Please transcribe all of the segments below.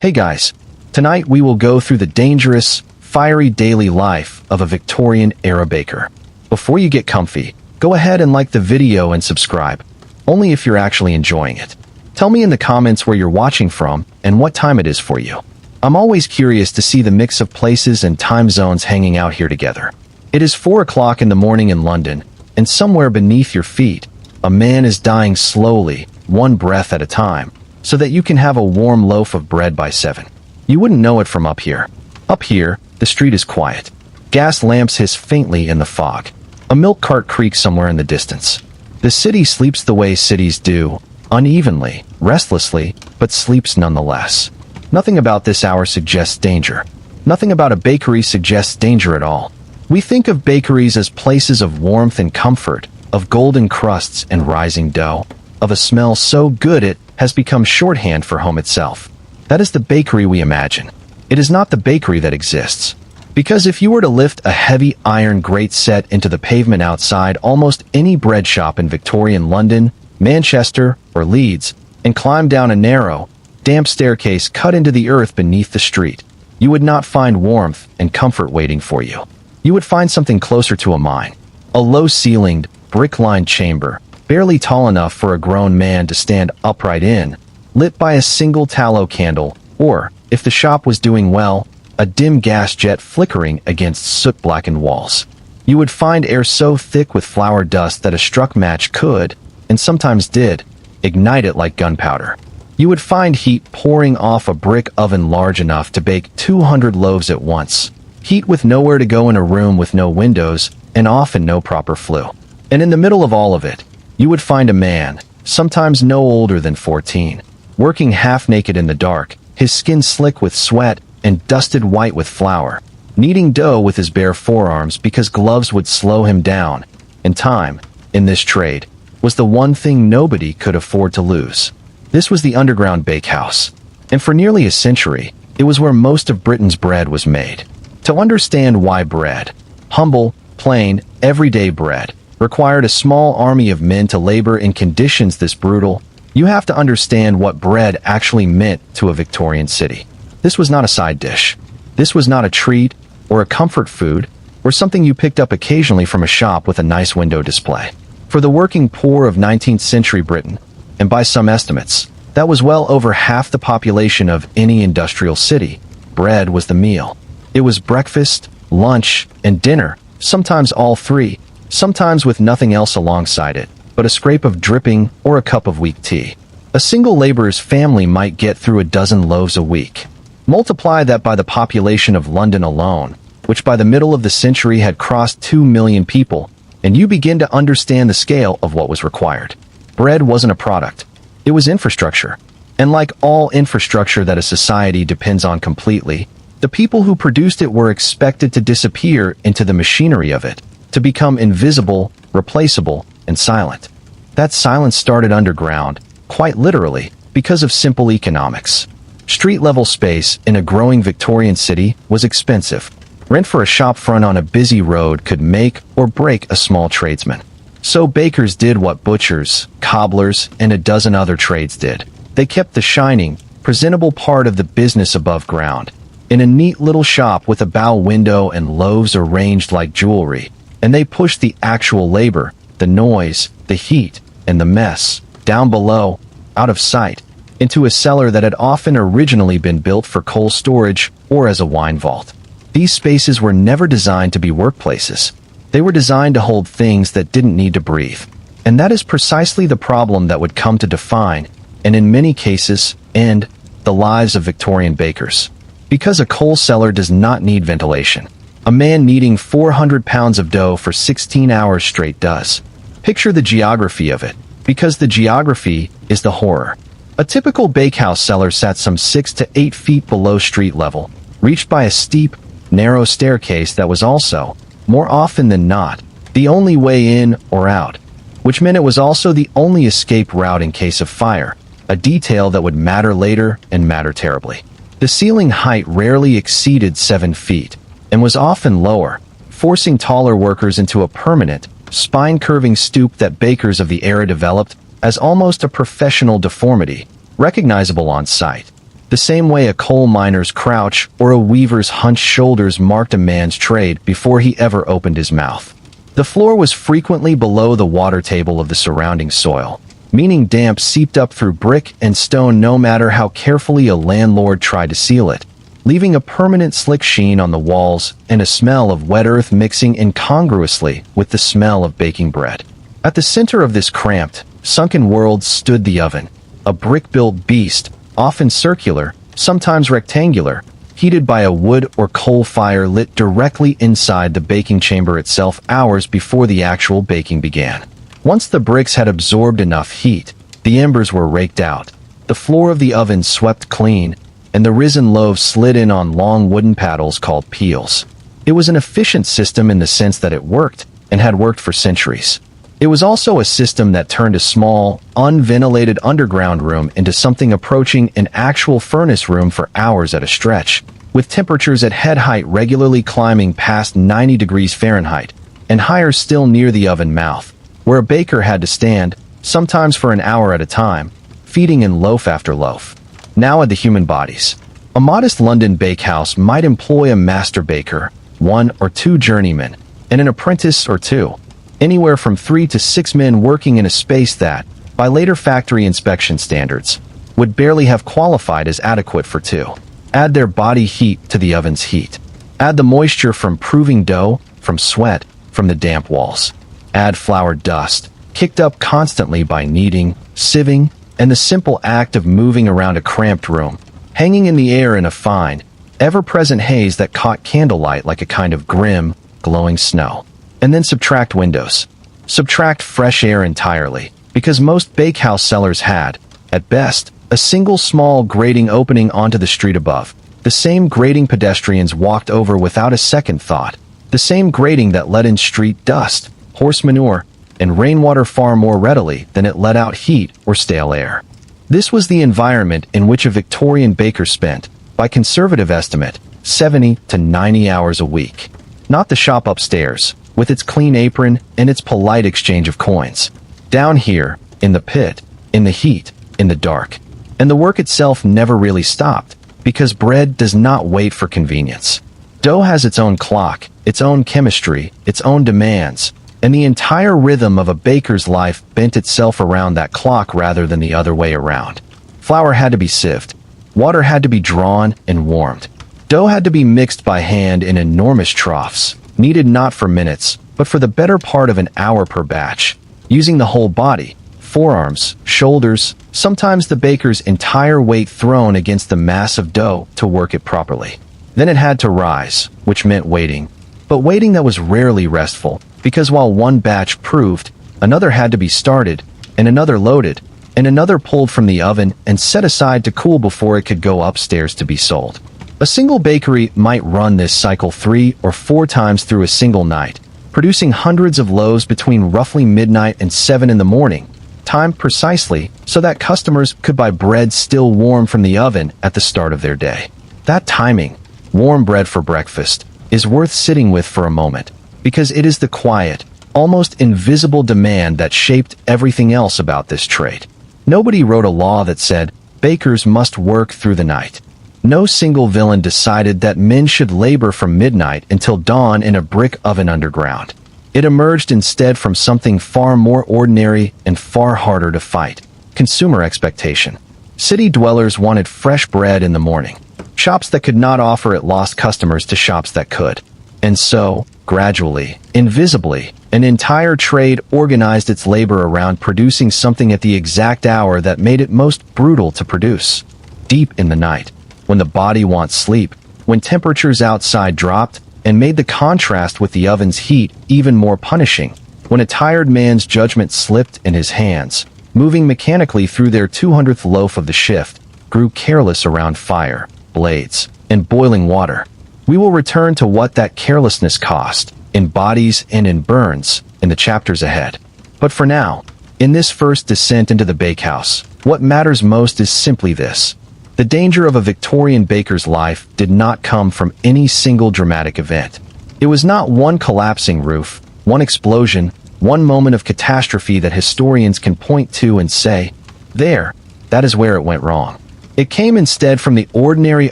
Hey guys, tonight we will go through the dangerous, fiery daily life of a Victorian-era baker. Before you get comfy, go ahead and like the video and subscribe, only if you're actually enjoying it. Tell me in the comments where you're watching from and what time it is for you. I'm always curious to see the mix of places and time zones hanging out here together. It is 4 o'clock in the morning in London, and somewhere beneath your feet, a man is dying slowly, one breath at a time, so that you can have a warm loaf of bread by 7. You wouldn't know it from up here. Up here, the street is quiet. Gas lamps hiss faintly in the fog. A milk cart creaks somewhere in the distance. The city sleeps the way cities do, unevenly, restlessly, but sleeps nonetheless. Nothing about this hour suggests danger. Nothing about a bakery suggests danger at all. We think of bakeries as places of warmth and comfort, of golden crusts and rising dough, of a smell so good it has become shorthand for home itself. That is the bakery we imagine. It is not the bakery that exists. Because if you were to lift a heavy iron grate set into the pavement outside almost any bread shop in Victorian London, Manchester, or Leeds, and climb down a narrow, damp staircase cut into the earth beneath the street, you would not find warmth and comfort waiting for you. You would find something closer to a mine. A low-ceilinged, brick-lined chamber, barely tall enough for a grown man to stand upright in, lit by a single tallow candle, or, if the shop was doing well, a dim gas jet flickering against soot-blackened walls. You would find air so thick with flour dust that a struck match could, and sometimes did, ignite it like gunpowder. You would find heat pouring off a brick oven large enough to bake 200 loaves at once. Heat with nowhere to go in a room with no windows, and often no proper flue. And in the middle of all of it, you would find a man, sometimes no older than 14, working half-naked in the dark, his skin slick with sweat and dusted white with flour, kneading dough with his bare forearms because gloves would slow him down, and time, in this trade, was the one thing nobody could afford to lose. This was the underground bakehouse, and for nearly a century, it was where most of Britain's bread was made. To understand why bread, humble, plain, everyday bread, required a small army of men to labor in conditions this brutal, you have to understand what bread actually meant to a Victorian city. This was not a side dish. This was not a treat, or a comfort food, or something you picked up occasionally from a shop with a nice window display. For the working poor of 19th century Britain, and by some estimates, that was well over half the population of any industrial city, bread was the meal. It was breakfast, lunch, and dinner, sometimes all three, sometimes with nothing else alongside it, but a scrape of dripping or a cup of weak tea. A single laborer's family might get through a dozen loaves a week. Multiply that by the population of London alone, which by the middle of the century had crossed 2 million people, and you begin to understand the scale of what was required. Bread wasn't a product. It was infrastructure. And like all infrastructure that a society depends on completely, the people who produced it were expected to disappear into the machinery of it, to become invisible, replaceable, and silent. That silence started underground, quite literally, because of simple economics. Street-level space in a growing Victorian city was expensive. Rent for a shop front on a busy road could make or break a small tradesman. So bakers did what butchers, cobblers, and a dozen other trades did. They kept the shining, presentable part of the business above ground, in a neat little shop with a bow window and loaves arranged like jewelry, and they pushed the actual labor, the noise, the heat, and the mess, down below, out of sight, into a cellar that had often originally been built for coal storage or as a wine vault. These spaces were never designed to be workplaces. They were designed to hold things that didn't need to breathe. And that is precisely the problem that would come to define, and in many cases, end, the lives of Victorian bakers. Because a coal cellar does not need ventilation. A man kneading 400 pounds of dough for 16 hours straight does. Picture the geography of it, because the geography is the horror. A typical bakehouse cellar sat some 6 to 8 feet below street level, reached by a steep, narrow staircase that was also, more often than not, the only way in or out, which meant it was also the only escape route in case of fire, a detail that would matter later and matter terribly. The ceiling height rarely exceeded 7 feet, and was often lower, forcing taller workers into a permanent, spine-curving stoop that bakers of the era developed as almost a professional deformity, recognizable on sight. the same way a coal miner's crouch or a weaver's hunched shoulders marked a man's trade before he ever opened his mouth. The floor was frequently below the water table of the surrounding soil, meaning damp seeped up through brick and stone no matter how carefully a landlord tried to seal it, leaving a permanent slick sheen on the walls and a smell of wet earth mixing incongruously with the smell of baking bread. At the center of this cramped, sunken world stood the oven, a brick-built beast, often circular, sometimes rectangular, heated by a wood or coal fire lit directly inside the baking chamber itself hours before the actual baking began. Once the bricks had absorbed enough heat, the embers were raked out, the floor of the oven swept clean, and the risen loaves slid in on long wooden paddles called peels. It was an efficient system in the sense that it worked, and had worked for centuries. It was also a system that turned a small, unventilated underground room into something approaching an actual furnace room for hours at a stretch, with temperatures at head height regularly climbing past 90 degrees Fahrenheit, and higher still near the oven mouth, where a baker had to stand, sometimes for an hour at a time, feeding in loaf after loaf. Now at the human bodies. A modest London bakehouse might employ a master baker, 1 or 2 journeymen, and an apprentice or 2, anywhere from 3 to 6 men working in a space that, by later factory inspection standards, would barely have qualified as adequate for 2. Add their body heat to the oven's heat. Add the moisture from proving dough, from sweat, from the damp walls. Add flour dust, kicked up constantly by kneading, sieving, and the simple act of moving around a cramped room, hanging in the air in a fine, ever-present haze that caught candlelight like a kind of grim, glowing snow. And then subtract windows. Subtract fresh air entirely, because most bakehouse cellars had, at best, a single small grating opening onto the street above, the same grating pedestrians walked over without a second thought, the same grating that let in street dust, horse manure, and rainwater far more readily than it let out heat or stale air. This was the environment in which a Victorian baker spent, by conservative estimate, 70 to 90 hours a week. Not the shop upstairs, with its clean apron and its polite exchange of coins. Down here, in the pit, in the heat, in the dark. And the work itself never really stopped, because bread does not wait for convenience. Dough has its own clock, its own chemistry, its own demands, and the entire rhythm of a baker's life bent itself around that clock rather than the other way around. Flour had to be sieved. Water had to be drawn and warmed. Dough had to be mixed by hand in enormous troughs, kneaded not for minutes, but for the better part of an hour per batch, using the whole body, forearms, shoulders, sometimes the baker's entire weight thrown against the mass of dough to work it properly. Then it had to rise, which meant waiting, but waiting that was rarely restful, because while one batch proved, another had to be started, and another loaded, and another pulled from the oven and set aside to cool before it could go upstairs to be sold. A single bakery might run this cycle 3 or 4 times through a single night, producing hundreds of loaves between roughly midnight and 7 in the morning, timed precisely so that customers could buy bread still warm from the oven at the start of their day. That timing, warm bread for breakfast, is worth sitting with for a moment, because it is the quiet, almost invisible demand that shaped everything else about this trade. Nobody wrote a law that said, bakers must work through the night. No single villain decided that men should labor from midnight until dawn in a brick oven underground. It emerged instead from something far more ordinary and far harder to fight: consumer expectation. City dwellers wanted fresh bread in the morning. Shops that could not offer it lost customers to shops that could. And so, gradually, invisibly, an entire trade organized its labor around producing something at the exact hour that made it most brutal to produce. Deep in the night, when the body wants sleep, when temperatures outside dropped and made the contrast with the oven's heat even more punishing, when a tired man's judgment slipped in his hands, moving mechanically through their 200th loaf of the shift, grew careless around fire, blades, and boiling water. We will return to what that carelessness cost, in bodies and in burns, in the chapters ahead. But for now, in this first descent into the bakehouse, what matters most is simply this: the danger of a Victorian baker's life did not come from any single dramatic event. It was not one collapsing roof, one explosion, one moment of catastrophe that historians can point to and say, "There, that is where it went wrong." It came instead from the ordinary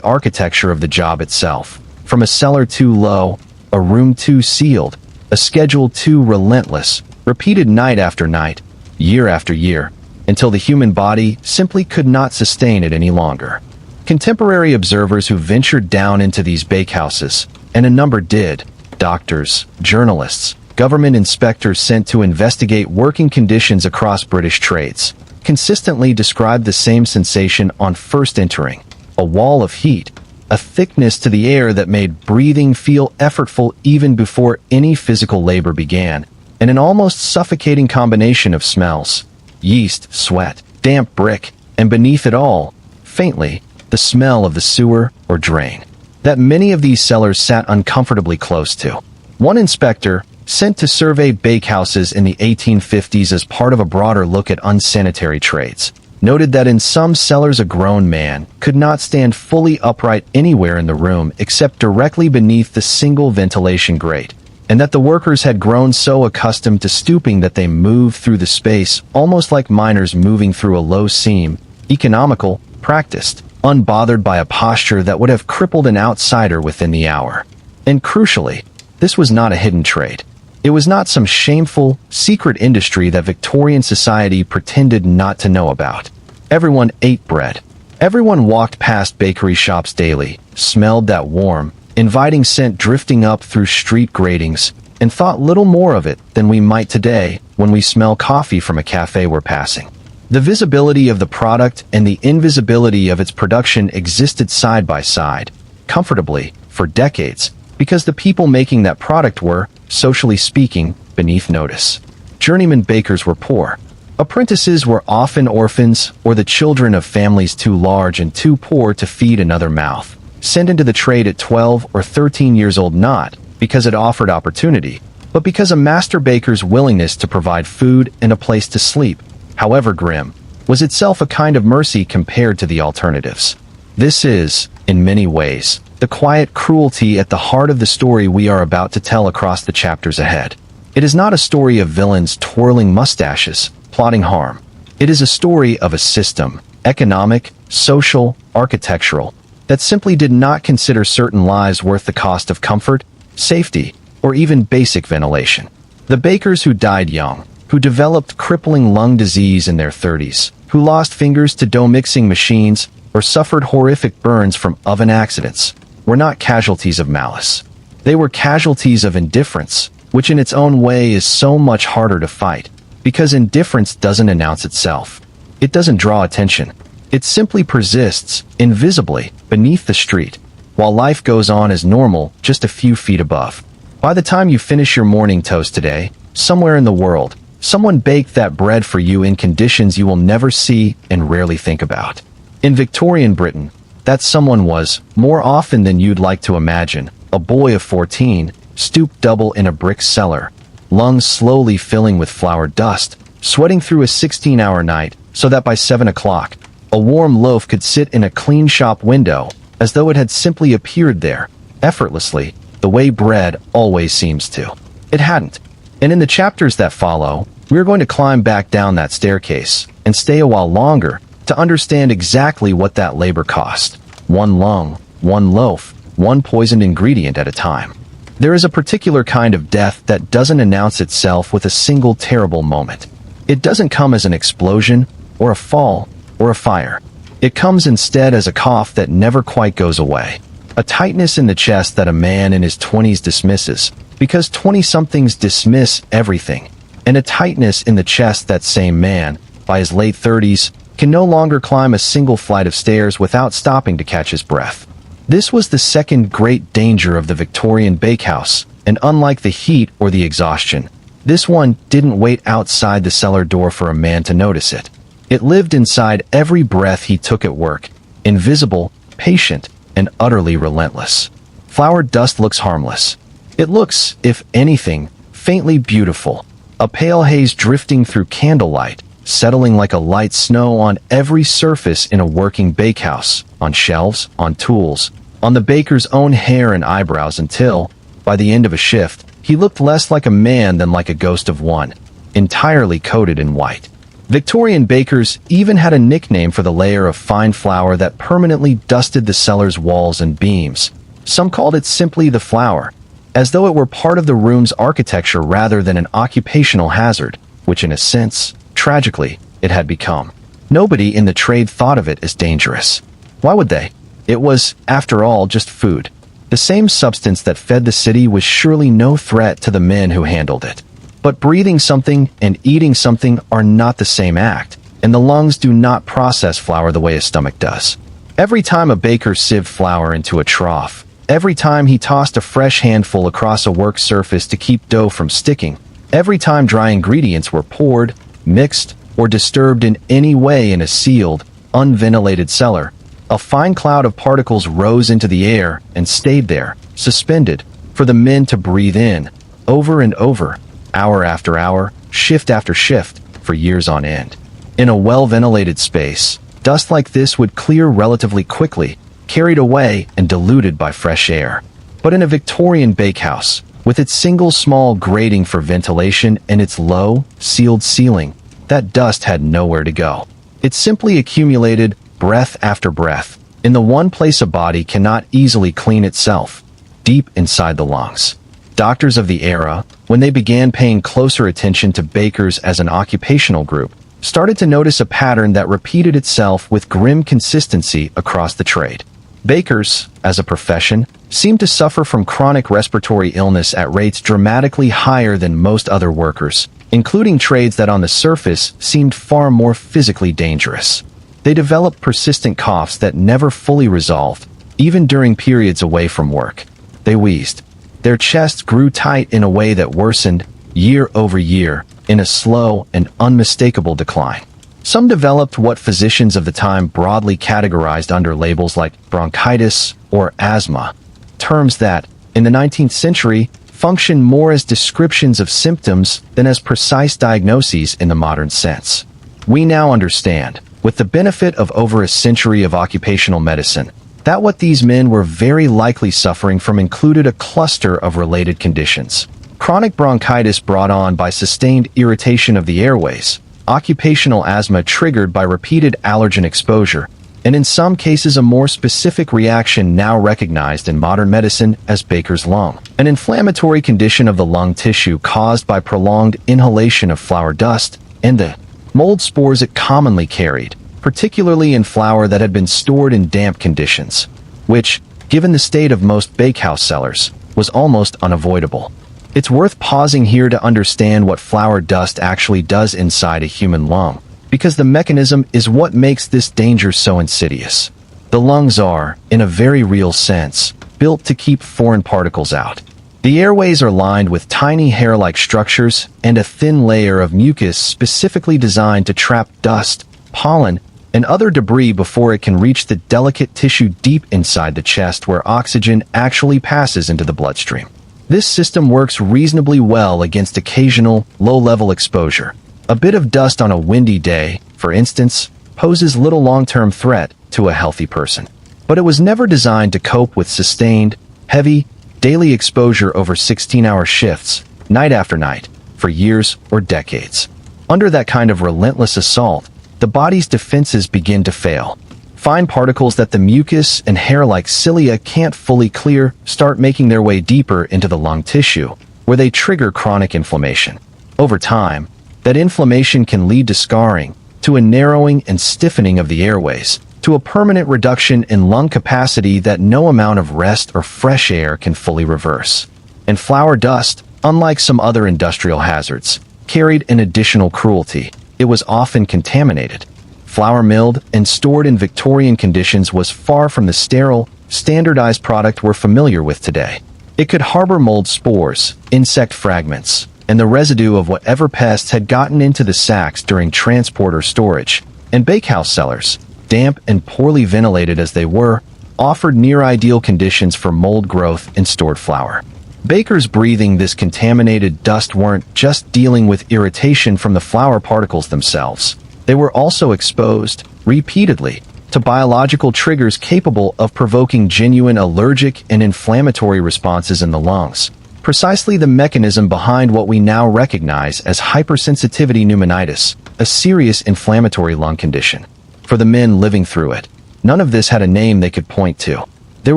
architecture of the job itself, from a cellar too low, a room too sealed, a schedule too relentless, repeated night after night, year after year, until the human body simply could not sustain it any longer. Contemporary observers who ventured down into these bakehouses, and a number did, doctors, journalists, government inspectors sent to investigate working conditions across British trades, consistently described the same sensation on first entering: a wall of heat, a thickness to the air that made breathing feel effortful even before any physical labor began, and an almost suffocating combination of smells: yeast, sweat, damp brick, and beneath it all, faintly, the smell of the sewer or drain that many of these cellars sat uncomfortably close to. One inspector, sent to survey bakehouses in the 1850s as part of a broader look at unsanitary trades, noted that in some cellars a grown man could not stand fully upright anywhere in the room except directly beneath the single ventilation grate, and that the workers had grown so accustomed to stooping that they moved through the space almost like miners moving through a low seam, economical, practiced, unbothered by a posture that would have crippled an outsider within the hour. And crucially, this was not a hidden trade. It was not some shameful, secret industry that Victorian society pretended not to know about. Everyone ate bread. Everyone walked past bakery shops daily, smelled that warm, inviting scent drifting up through street gratings, and thought little more of it than we might today when we smell coffee from a cafe we're passing. The visibility of the product and the invisibility of its production existed side by side, comfortably, for decades, because the people making that product were, socially speaking, beneath notice. Journeyman bakers were poor. Apprentices were often orphans or the children of families too large and too poor to feed another mouth, sent into the trade at 12 or 13 years old, not because it offered opportunity, but because a master baker's willingness to provide food and a place to sleep, however grim, was itself a kind of mercy compared to the alternatives. This is, in many ways, the quiet cruelty at the heart of the story we are about to tell across the chapters ahead. It is not a story of villains twirling mustaches, plotting harm. It is a story of a system, economic, social, architectural, that simply did not consider certain lives worth the cost of comfort, safety, or even basic ventilation. The bakers who died young, who developed crippling lung disease in their 30s, who lost fingers to dough mixing machines, or suffered horrific burns from oven accidents, were not casualties of malice. They were casualties of indifference, which in its own way is so much harder to fight, because indifference doesn't announce itself. It doesn't draw attention. It simply persists, invisibly, beneath the street, while life goes on as normal just a few feet above. By the time you finish your morning toast today, somewhere in the world, someone baked that bread for you in conditions you will never see and rarely think about. In Victorian Britain, that someone was, more often than you'd like to imagine, a boy of 14, stooped double in a brick cellar, lungs slowly filling with flour dust, sweating through a 16-hour night so that by 7 o'clock, a warm loaf could sit in a clean shop window as though it had simply appeared there, effortlessly, the way bread always seems to. It hadn't. And in the chapters that follow, we are going to climb back down that staircase and stay a while longer to understand exactly what that labor cost. One lung, one loaf, one poisoned ingredient at a time. There is a particular kind of death that doesn't announce itself with a single terrible moment. It doesn't come as an explosion, or a fall, or a fire. It comes instead as a cough that never quite goes away. A tightness in the chest that a man in his 20s dismisses, because 20-somethings dismiss everything, and a tightness in the chest that same man, by his late 30s, can no longer climb a single flight of stairs without stopping to catch his breath. This was the second great danger of the Victorian bakehouse, and unlike the heat or the exhaustion, this one didn't wait outside the cellar door for a man to notice it. It lived inside every breath he took at work, invisible, patient, and utterly relentless. Flour dust looks harmless. It looks, if anything, faintly beautiful, a pale haze drifting through candlelight, settling like a light snow on every surface in a working bakehouse, on shelves, on tools, on the baker's own hair and eyebrows until, by the end of a shift, he looked less like a man than like a ghost of one, entirely coated in white. Victorian bakers even had a nickname for the layer of fine flour that permanently dusted the cellar's walls and beams. Some called it simply the flour, as though it were part of the room's architecture rather than an occupational hazard, which in a sense, tragically, it had become. Nobody in the trade thought of it as dangerous. Why would they? It was, after all, just food. The same substance that fed the city was surely no threat to the men who handled it. But breathing something and eating something are not the same act, and the lungs do not process flour the way a stomach does. Every time a baker sieved flour into a trough, every time he tossed a fresh handful across a work surface to keep dough from sticking, every time dry ingredients were poured, mixed, or disturbed in any way in a sealed, unventilated cellar, a fine cloud of particles rose into the air and stayed there, suspended, for the men to breathe in, over and over, hour after hour, shift after shift, for years on end. In a well-ventilated space, dust like this would clear relatively quickly, carried away and diluted by fresh air. But in a Victorian bakehouse, with its single small grating for ventilation and its low, sealed ceiling, that dust had nowhere to go. It simply accumulated, breath after breath, in the one place a body cannot easily clean itself, deep inside the lungs. Doctors of the era, when they began paying closer attention to bakers as an occupational group, started to notice a pattern that repeated itself with grim consistency across the trade. Bakers, as a profession, seemed to suffer from chronic respiratory illness at rates dramatically higher than most other workers, including trades that on the surface seemed far more physically dangerous. They developed persistent coughs that never fully resolved, even during periods away from work. They wheezed. Their chests grew tight in a way that worsened, year over year, in a slow and unmistakable decline. Some developed what physicians of the time broadly categorized under labels like bronchitis or asthma, terms that, in the 19th century, function more as descriptions of symptoms than as precise diagnoses in the modern sense. We now understand, with the benefit of over a century of occupational medicine, that what these men were very likely suffering from included a cluster of related conditions. Chronic bronchitis brought on by sustained irritation of the airways, occupational asthma triggered by repeated allergen exposure, and in some cases a more specific reaction now recognized in modern medicine as Baker's lung, an inflammatory condition of the lung tissue caused by prolonged inhalation of flour dust, and the mold spores it commonly carried, particularly in flour that had been stored in damp conditions, which, given the state of most bakehouse cellars, was almost unavoidable. It's worth pausing here to understand what flour dust actually does inside a human lung, because the mechanism is what makes this danger so insidious. The lungs are, in a very real sense, built to keep foreign particles out. The airways are lined with tiny hair-like structures and a thin layer of mucus specifically designed to trap dust, pollen, and other debris before it can reach the delicate tissue deep inside the chest where oxygen actually passes into the bloodstream. This system works reasonably well against occasional, low-level exposure. A bit of dust on a windy day, for instance, poses little long-term threat to a healthy person. But it was never designed to cope with sustained, heavy, daily exposure over 16-hour shifts, night after night, for years or decades. Under that kind of relentless assault, the body's defenses begin to fail. Fine particles that the mucus and hair-like cilia can't fully clear start making their way deeper into the lung tissue, where they trigger chronic inflammation. Over time, that inflammation can lead to scarring, to a narrowing and stiffening of the airways, to a permanent reduction in lung capacity that no amount of rest or fresh air can fully reverse. And flour dust, unlike some other industrial hazards, carried an additional cruelty. It was often contaminated. Flour milled and stored in Victorian conditions was far from the sterile, standardized product we're familiar with today. It could harbor mold spores, insect fragments, and the residue of whatever pests had gotten into the sacks during transport or storage. And bakehouse cellars, damp and poorly ventilated as they were, offered near-ideal conditions for mold growth in stored flour. Bakers breathing this contaminated dust weren't just dealing with irritation from the flour particles themselves. They were also exposed, repeatedly, to biological triggers capable of provoking genuine allergic and inflammatory responses in the lungs, precisely the mechanism behind what we now recognize as hypersensitivity pneumonitis, a serious inflammatory lung condition. For the men living through it, none of this had a name they could point to. There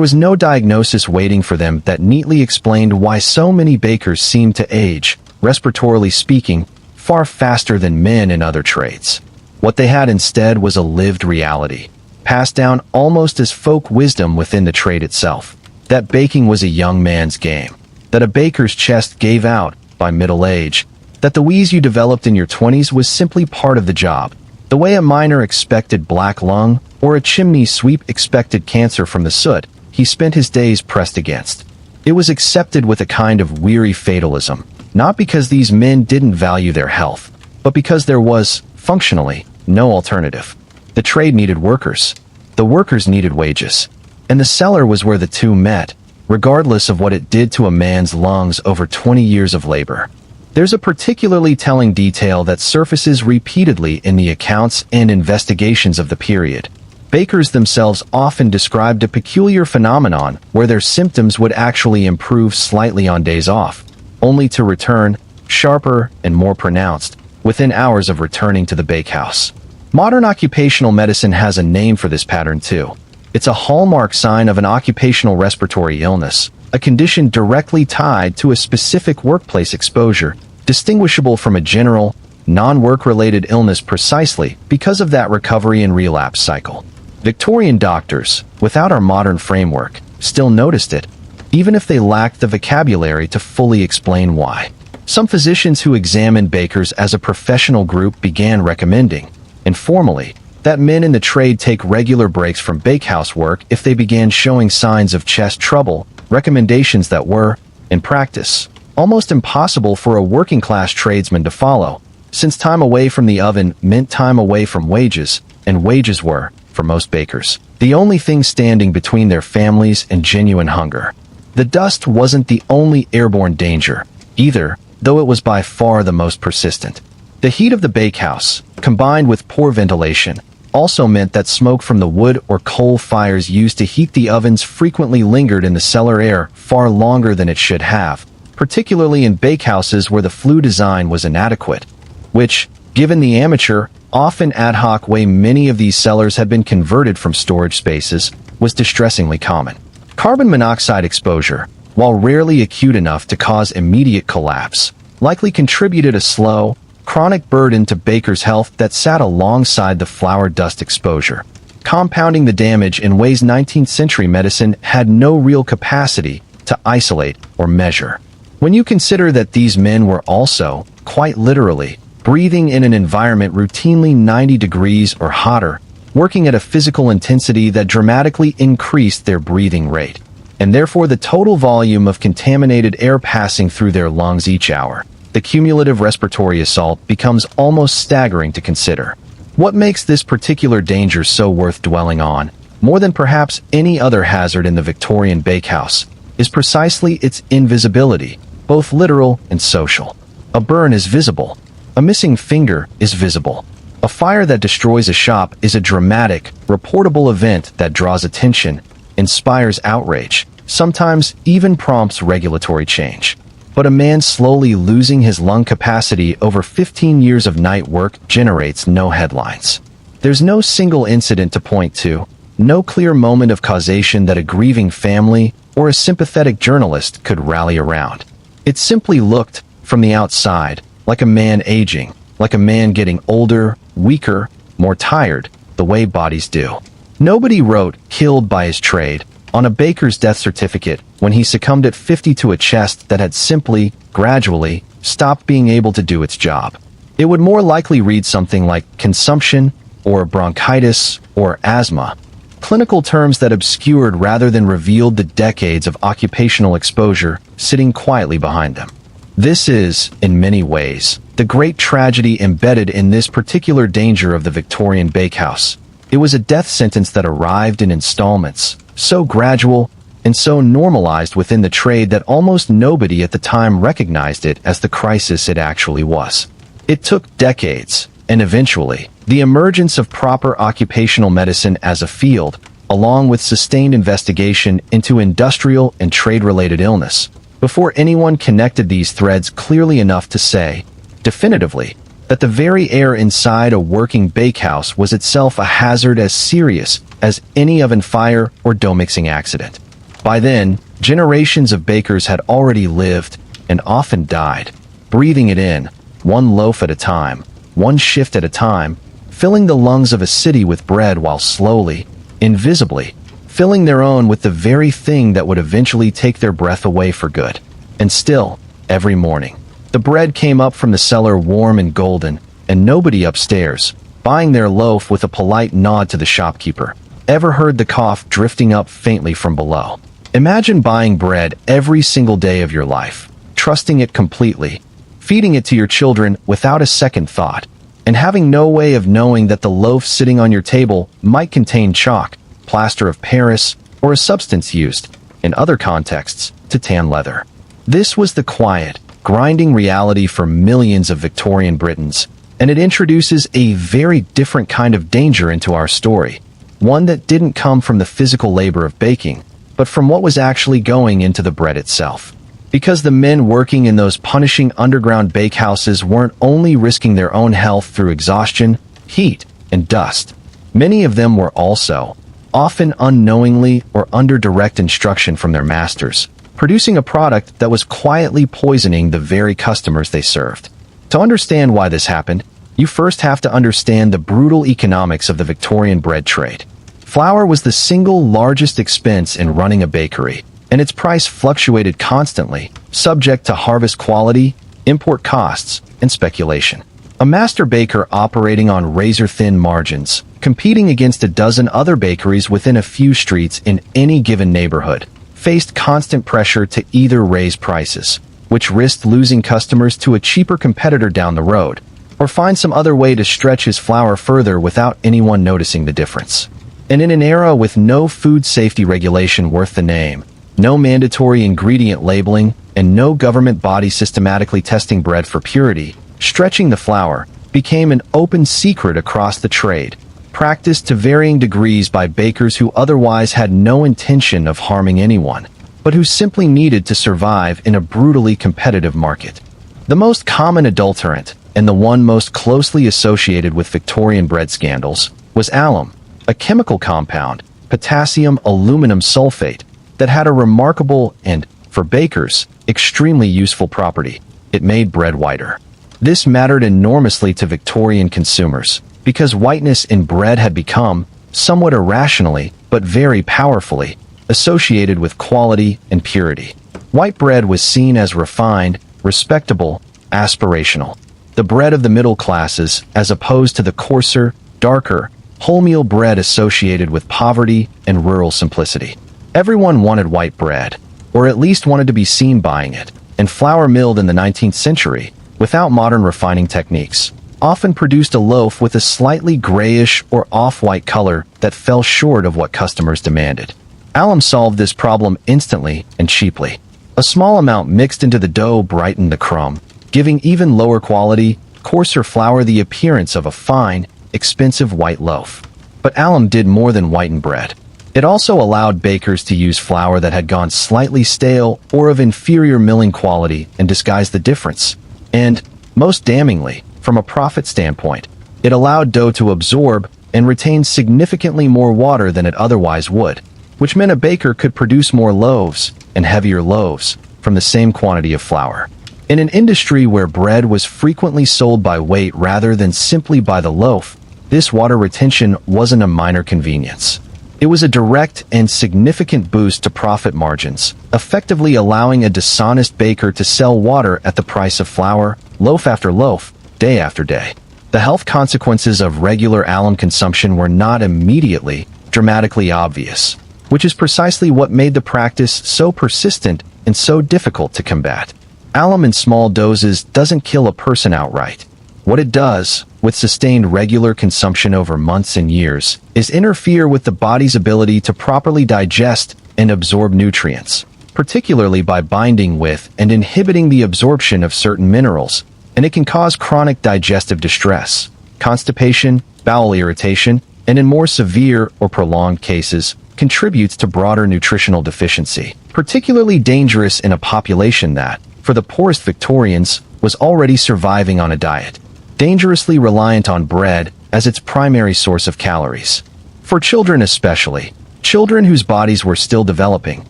was no diagnosis waiting for them that neatly explained why so many bakers seemed to age, respiratorily speaking, far faster than men in other trades. What they had instead was a lived reality, passed down almost as folk wisdom within the trade itself, that baking was a young man's game, that a baker's chest gave out by middle age, that the wheeze you developed in your 20s was simply part of the job, the way a miner expected black lung or a chimney sweep expected cancer from the soot he spent his days pressed against. It was accepted with a kind of weary fatalism, not because these men didn't value their health, but because there was, functionally, no alternative. The trade needed workers. The workers needed wages. And the cellar was where the two met, regardless of what it did to a man's lungs over 20 years of labor. There's a particularly telling detail that surfaces repeatedly in the accounts and investigations of the period. Bakers themselves often described a peculiar phenomenon where their symptoms would actually improve slightly on days off, only to return, sharper and more pronounced, within hours of returning to the bakehouse. Modern occupational medicine has a name for this pattern too. It's a hallmark sign of an occupational respiratory illness, a condition directly tied to a specific workplace exposure, distinguishable from a general, non-work-related illness precisely because of that recovery and relapse cycle. Victorian doctors, without our modern framework, still noticed it, even if they lacked the vocabulary to fully explain why. Some physicians who examined bakers as a professional group began recommending, informally, that men in the trade take regular breaks from bakehouse work if they began showing signs of chest trouble, recommendations that were, in practice, almost impossible for a working-class tradesman to follow, since time away from the oven meant time away from wages, and wages were, for most bakers, the only thing standing between their families and genuine hunger. The dust wasn't the only airborne danger, either, though it was by far the most persistent. The heat of the bakehouse, combined with poor ventilation, also meant that smoke from the wood or coal fires used to heat the ovens frequently lingered in the cellar air far longer than it should have, particularly in bakehouses where the flue design was inadequate, which, given the amateur, often ad hoc way many of these cellars had been converted from storage spaces, was distressingly common. Carbon monoxide exposure, while rarely acute enough to cause immediate collapse, likely contributed a slow, chronic burden to bakers' health that sat alongside the flour dust exposure, compounding the damage in ways 19th century medicine had no real capacity to isolate or measure. When you consider that these men were also, quite literally, breathing in an environment routinely 90 degrees or hotter, working at a physical intensity that dramatically increased their breathing rate, and therefore the total volume of contaminated air passing through their lungs each hour, the cumulative respiratory assault becomes almost staggering to consider. What makes this particular danger so worth dwelling on, more than perhaps any other hazard in the Victorian bakehouse, is precisely its invisibility, both literal and social. A burn is visible. A missing finger is visible. A fire that destroys a shop is a dramatic, reportable event that draws attention, inspires outrage, sometimes even prompts regulatory change. But a man slowly losing his lung capacity over 15 years of night work generates no headlines. There's no single incident to point to, no clear moment of causation that a grieving family or a sympathetic journalist could rally around. It simply looked, from the outside, like a man aging, like a man getting older, weaker, more tired, the way bodies do. Nobody wrote, "killed by his trade," on a baker's death certificate when he succumbed at 50 to a chest that had simply, gradually, stopped being able to do its job. It would more likely read something like consumption, or bronchitis, or asthma, clinical terms that obscured rather than revealed the decades of occupational exposure sitting quietly behind them. This is, in many ways, the great tragedy embedded in this particular danger of the Victorian bakehouse. It was a death sentence that arrived in installments, so gradual and so normalized within the trade that almost nobody at the time recognized it as the crisis it actually was. It took decades, and eventually, the emergence of proper occupational medicine as a field, along with sustained investigation into industrial and trade-related illness, before anyone connected these threads clearly enough to say, definitively, that the very air inside a working bakehouse was itself a hazard as serious as any oven fire or dough mixing accident. By then, generations of bakers had already lived, and often died, breathing it in, one loaf at a time, one shift at a time, filling the lungs of a city with bread while slowly, invisibly, filling their own with the very thing that would eventually take their breath away for good. And still, every morning, the bread came up from the cellar warm and golden, and nobody upstairs, buying their loaf with a polite nod to the shopkeeper, ever heard the cough drifting up faintly from below. Imagine buying bread every single day of your life, trusting it completely, feeding it to your children without a second thought, and having no way of knowing that the loaf sitting on your table might contain chalk, plaster of Paris, or a substance used, in other contexts, to tan leather. This was the quiet, grinding reality for millions of Victorian Britons, and it introduces a very different kind of danger into our story, one that didn't come from the physical labor of baking, but from what was actually going into the bread itself. Because the men working in those punishing underground bakehouses weren't only risking their own health through exhaustion, heat, and dust. Many of them were also, often unknowingly or under direct instruction from their masters, producing a product that was quietly poisoning the very customers they served. To understand why this happened, you first have to understand the brutal economics of the Victorian bread trade. Flour was the single largest expense in running a bakery, and its price fluctuated constantly, subject to harvest quality, import costs, and speculation. A master baker operating on razor-thin margins, competing against a dozen other bakeries within a few streets in any given neighborhood, faced constant pressure to either raise prices, which risked losing customers to a cheaper competitor down the road, or find some other way to stretch his flour further without anyone noticing the difference. And in an era with no food safety regulation worth the name, no mandatory ingredient labeling, and no government body systematically testing bread for purity, stretching the flour became an open secret across the trade, practiced to varying degrees by bakers who otherwise had no intention of harming anyone, but who simply needed to survive in a brutally competitive market. The most common adulterant, and the one most closely associated with Victorian bread scandals, was alum, a chemical compound, potassium aluminum sulfate, that had a remarkable and, for bakers, extremely useful property. It made bread whiter. This mattered enormously to Victorian consumers, because whiteness in bread had become, somewhat irrationally, but very powerfully, associated with quality and purity. White bread was seen as refined, respectable, aspirational. The bread of the middle classes, as opposed to the coarser, darker, wholemeal bread associated with poverty and rural simplicity. Everyone wanted white bread, or at least wanted to be seen buying it, and flour milled in the 19th century, without modern refining techniques, often produced a loaf with a slightly grayish or off-white color that fell short of what customers demanded. Alum solved this problem instantly and cheaply. A small amount mixed into the dough brightened the crumb, giving even lower quality, coarser flour the appearance of a fine, expensive white loaf. But alum did more than whiten bread. It also allowed bakers to use flour that had gone slightly stale or of inferior milling quality and disguise the difference. And, most damningly, from a profit standpoint, it allowed dough to absorb and retain significantly more water than it otherwise would, which meant a baker could produce more loaves, and heavier loaves, from the same quantity of flour. In an industry where bread was frequently sold by weight rather than simply by the loaf, this water retention wasn't a minor convenience. It was a direct and significant boost to profit margins, effectively allowing a dishonest baker to sell water at the price of flour, loaf after loaf, day after day. The health consequences of regular alum consumption were not immediately, dramatically obvious, which is precisely what made the practice so persistent and so difficult to combat. Alum in small doses doesn't kill a person outright. What it does, with sustained regular consumption over months and years, is interfere with the body's ability to properly digest and absorb nutrients, particularly by binding with and inhibiting the absorption of certain minerals, and it can cause chronic digestive distress, constipation, bowel irritation, and in more severe or prolonged cases, contributes to broader nutritional deficiency, particularly dangerous in a population that, for the poorest Victorians, was already surviving on a diet, dangerously reliant on bread as its primary source of calories. For children especially, children whose bodies were still developing,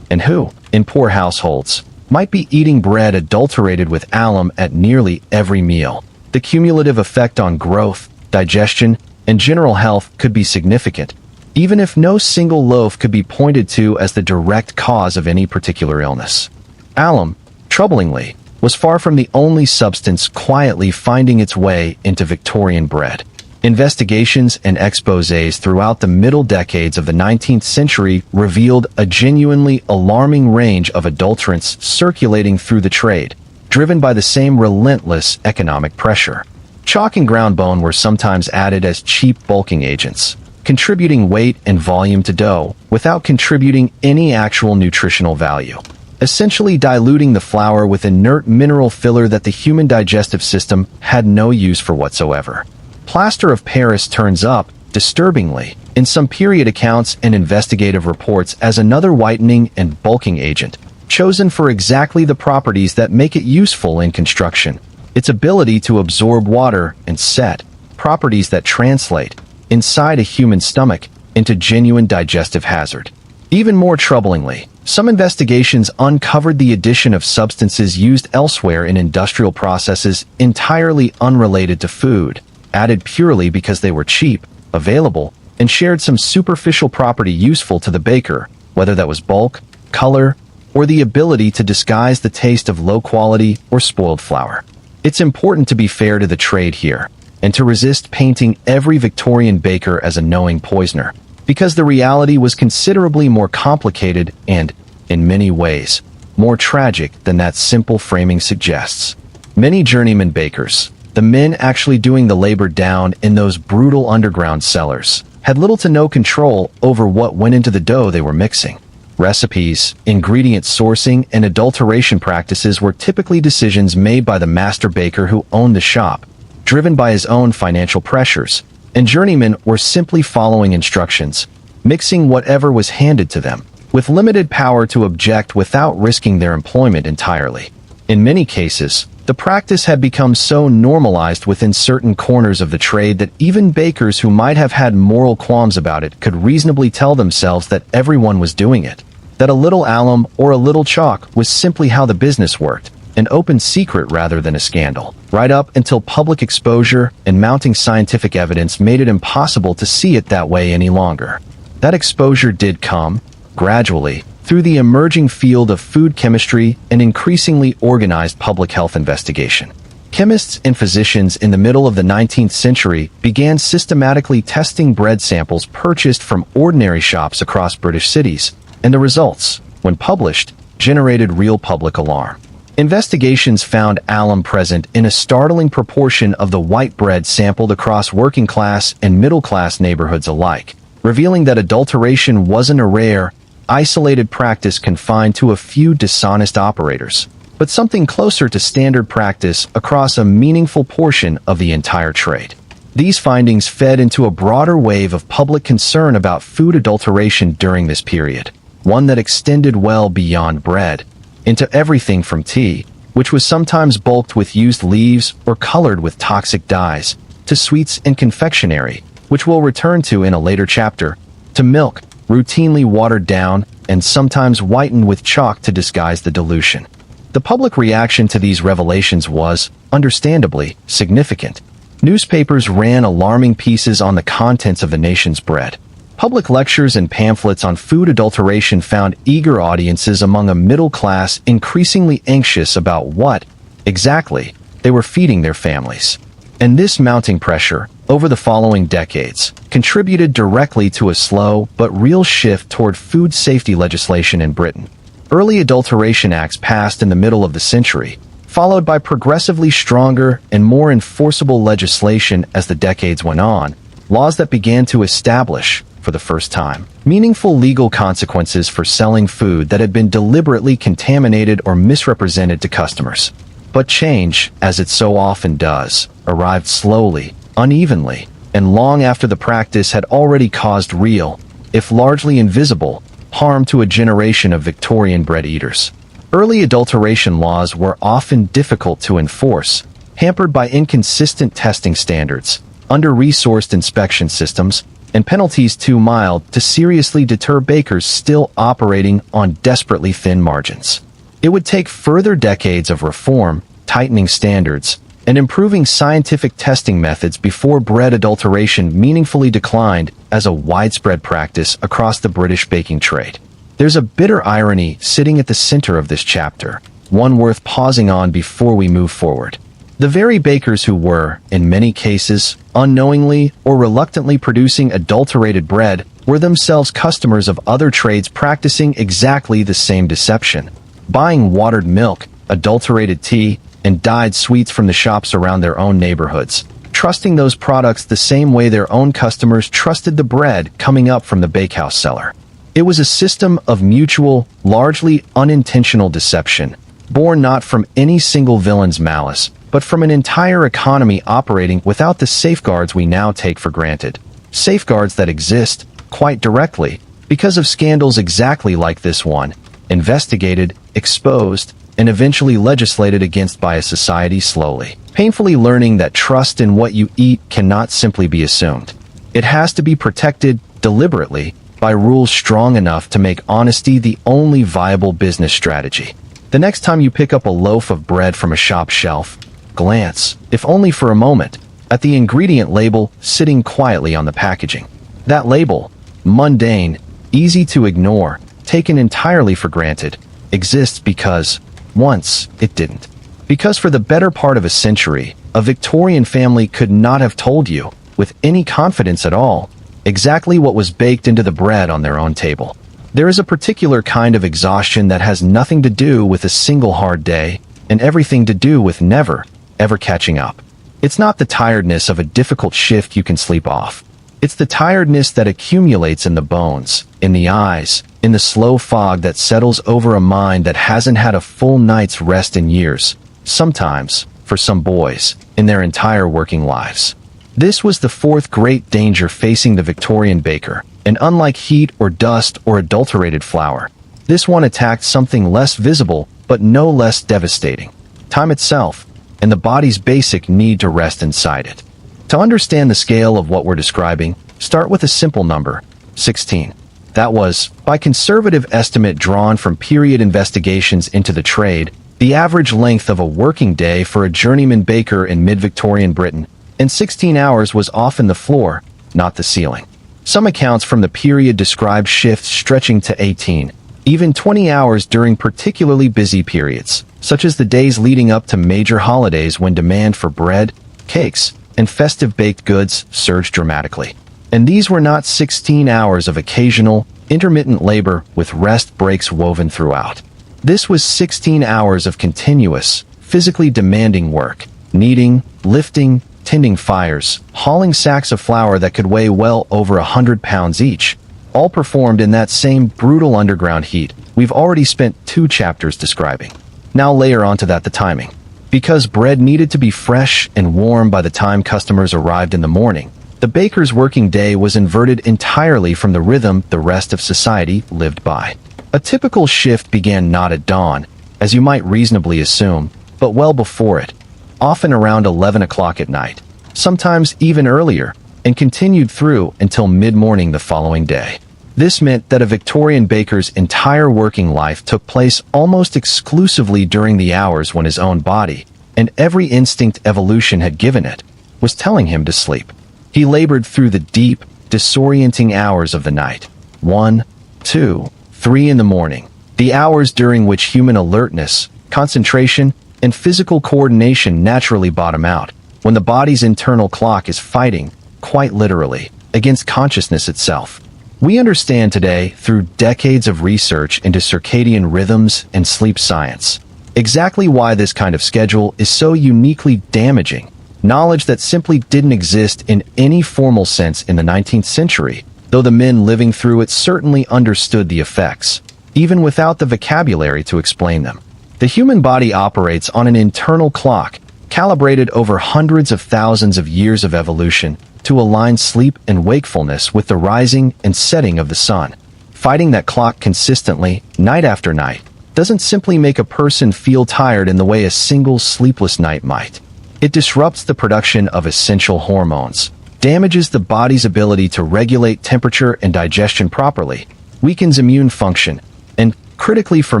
and who, in poor households, might be eating bread adulterated with alum at nearly every meal. The cumulative effect on growth, digestion, and general health could be significant, even if no single loaf could be pointed to as the direct cause of any particular illness. Alum, troublingly, was far from the only substance quietly finding its way into Victorian bread. Investigations and exposés throughout the middle decades of the 19th century revealed a genuinely alarming range of adulterants circulating through the trade, driven by the same relentless economic pressure. Chalk and ground bone were sometimes added as cheap bulking agents, contributing weight and volume to dough without contributing any actual nutritional value, essentially diluting the flour with inert mineral filler that the human digestive system had no use for whatsoever. Plaster of Paris turns up, disturbingly, in some period accounts and investigative reports as another whitening and bulking agent, chosen for exactly the properties that make it useful in construction: its ability to absorb water and set, properties that translate, inside a human stomach, into genuine digestive hazard. Even more troublingly, some investigations uncovered the addition of substances used elsewhere in industrial processes entirely unrelated to food, added purely because they were cheap, available, and shared some superficial property useful to the baker, whether that was bulk, color, or the ability to disguise the taste of low-quality or spoiled flour. It's important to be fair to the trade here, and to resist painting every Victorian baker as a knowing poisoner, because the reality was considerably more complicated and, in many ways, more tragic than that simple framing suggests. Many journeyman bakers, the men actually doing the labor down in those brutal underground cellars, had little to no control over what went into the dough they were mixing. Recipes, ingredient sourcing, and adulteration practices were typically decisions made by the master baker who owned the shop, driven by his own financial pressures, and journeymen were simply following instructions, mixing whatever was handed to them, with limited power to object without risking their employment entirely. In many cases, the practice had become so normalized within certain corners of the trade that even bakers who might have had moral qualms about it could reasonably tell themselves that everyone was doing it, that a little alum or a little chalk was simply how the business worked, an open secret rather than a scandal, right up until public exposure and mounting scientific evidence made it impossible to see it that way any longer. That exposure did come, gradually, through the emerging field of food chemistry and increasingly organized public health investigation. Chemists and physicians in the middle of the 19th century began systematically testing bread samples purchased from ordinary shops across British cities, and the results, when published, generated real public alarm. Investigations found alum present in a startling proportion of the white bread sampled across working-class and middle-class neighborhoods alike, revealing that adulteration wasn't a rare, isolated practice confined to a few dishonest operators, but something closer to standard practice across a meaningful portion of the entire trade. These findings fed into a broader wave of public concern about food adulteration during this period, one that extended well beyond bread, into everything from tea, which was sometimes bulked with used leaves or colored with toxic dyes, to sweets and confectionery, which we'll return to in a later chapter, to milk, routinely watered down and sometimes whitened with chalk to disguise the dilution. The public reaction to these revelations was, understandably, significant. Newspapers ran alarming pieces on the contents of the nation's bread. Public lectures and pamphlets on food adulteration found eager audiences among a middle class increasingly anxious about what, exactly, they were feeding their families. And this mounting pressure, over the following decades, contributed directly to a slow but real shift toward food safety legislation in Britain. Early adulteration acts passed in the middle of the century, followed by progressively stronger and more enforceable legislation as the decades went on, laws that began to establish, for the first time, meaningful legal consequences for selling food that had been deliberately contaminated or misrepresented to customers. But change, as it so often does, arrived slowly, unevenly, and long after the practice had already caused real, if largely invisible, harm to a generation of Victorian bread eaters. Early adulteration laws were often difficult to enforce, hampered by inconsistent testing standards, under-resourced inspection systems, and penalties too mild to seriously deter bakers still operating on desperately thin margins. It would take further decades of reform, tightening standards, and improving scientific testing methods before bread adulteration meaningfully declined as a widespread practice across the British baking trade. There's a bitter irony sitting at the center of this chapter, one worth pausing on before we move forward. The very bakers who were, in many cases, unknowingly or reluctantly producing adulterated bread were themselves customers of other trades practicing exactly the same deception, buying watered milk, adulterated tea, and dyed sweets from the shops around their own neighborhoods, trusting those products the same way their own customers trusted the bread coming up from the bakehouse cellar. It was a system of mutual, largely unintentional deception, born not from any single villain's malice, but from an entire economy operating without the safeguards we now take for granted. Safeguards that exist, quite directly, because of scandals exactly like this one, investigated, exposed, and eventually legislated against by a society slowly, painfully learning that trust in what you eat cannot simply be assumed. It has to be protected, deliberately, by rules strong enough to make honesty the only viable business strategy. The next time you pick up a loaf of bread from a shop shelf, glance, if only for a moment, at the ingredient label sitting quietly on the packaging. That label, mundane, easy to ignore, taken entirely for granted, exists because, once, it didn't. Because for the better part of a century, a Victorian family could not have told you, with any confidence at all, exactly what was baked into the bread on their own table. There is a particular kind of exhaustion that has nothing to do with a single hard day, and everything to do with never, ever catching up. It's not the tiredness of a difficult shift you can sleep off. It's the tiredness that accumulates in the bones, in the eyes, in the slow fog that settles over a mind that hasn't had a full night's rest in years, sometimes, for some boys, in their entire working lives. This was the fourth great danger facing the Victorian baker, and unlike heat or dust or adulterated flour, this one attacked something less visible but no less devastating: time itself, and the body's basic need to rest inside it. To understand the scale of what we're describing, start with a simple number, 16. That was, by conservative estimate drawn from period investigations into the trade, the average length of a working day for a journeyman baker in mid-Victorian Britain, and 16 hours was often the floor, not the ceiling. Some accounts from the period describe shifts stretching to 18, even 20 hours during particularly busy periods, such as the days leading up to major holidays when demand for bread, cakes, and festive baked goods surged dramatically. And these were not 16 hours of occasional, intermittent labor with rest breaks woven throughout. This was 16 hours of continuous, physically demanding work, kneading, lifting, tending fires, hauling sacks of flour that could weigh well over 100 pounds each, all performed in that same brutal underground heat we've already spent 2 chapters describing. Now layer onto that the timing. Because bread needed to be fresh and warm by the time customers arrived in the morning, the baker's working day was inverted entirely from the rhythm the rest of society lived by. A typical shift began not at dawn, as you might reasonably assume, but well before it, often around 11 o'clock at night, sometimes even earlier, and continued through until mid-morning the following day. This meant that a Victorian baker's entire working life took place almost exclusively during the hours when his own body, and every instinct evolution had given it, was telling him to sleep. He labored through the deep, disorienting hours of the night. 1, 2, 3 in the morning, the hours during which human alertness, concentration, and physical coordination naturally bottom out, when the body's internal clock is fighting, quite literally, against consciousness itself. We understand today, through decades of research into circadian rhythms and sleep science, exactly why this kind of schedule is so uniquely damaging, knowledge that simply didn't exist in any formal sense in the 19th century, though the men living through it certainly understood the effects, even without the vocabulary to explain them. The human body operates on an internal clock, calibrated over hundreds of thousands of years of evolution, to to align sleep and wakefulness with the rising and setting of the sun. Fighting that clock consistently, night after night, doesn't simply make a person feel tired in the way a single sleepless night might. It disrupts the production of essential hormones, damages the body's ability to regulate temperature and digestion properly, weakens immune function, and, critically for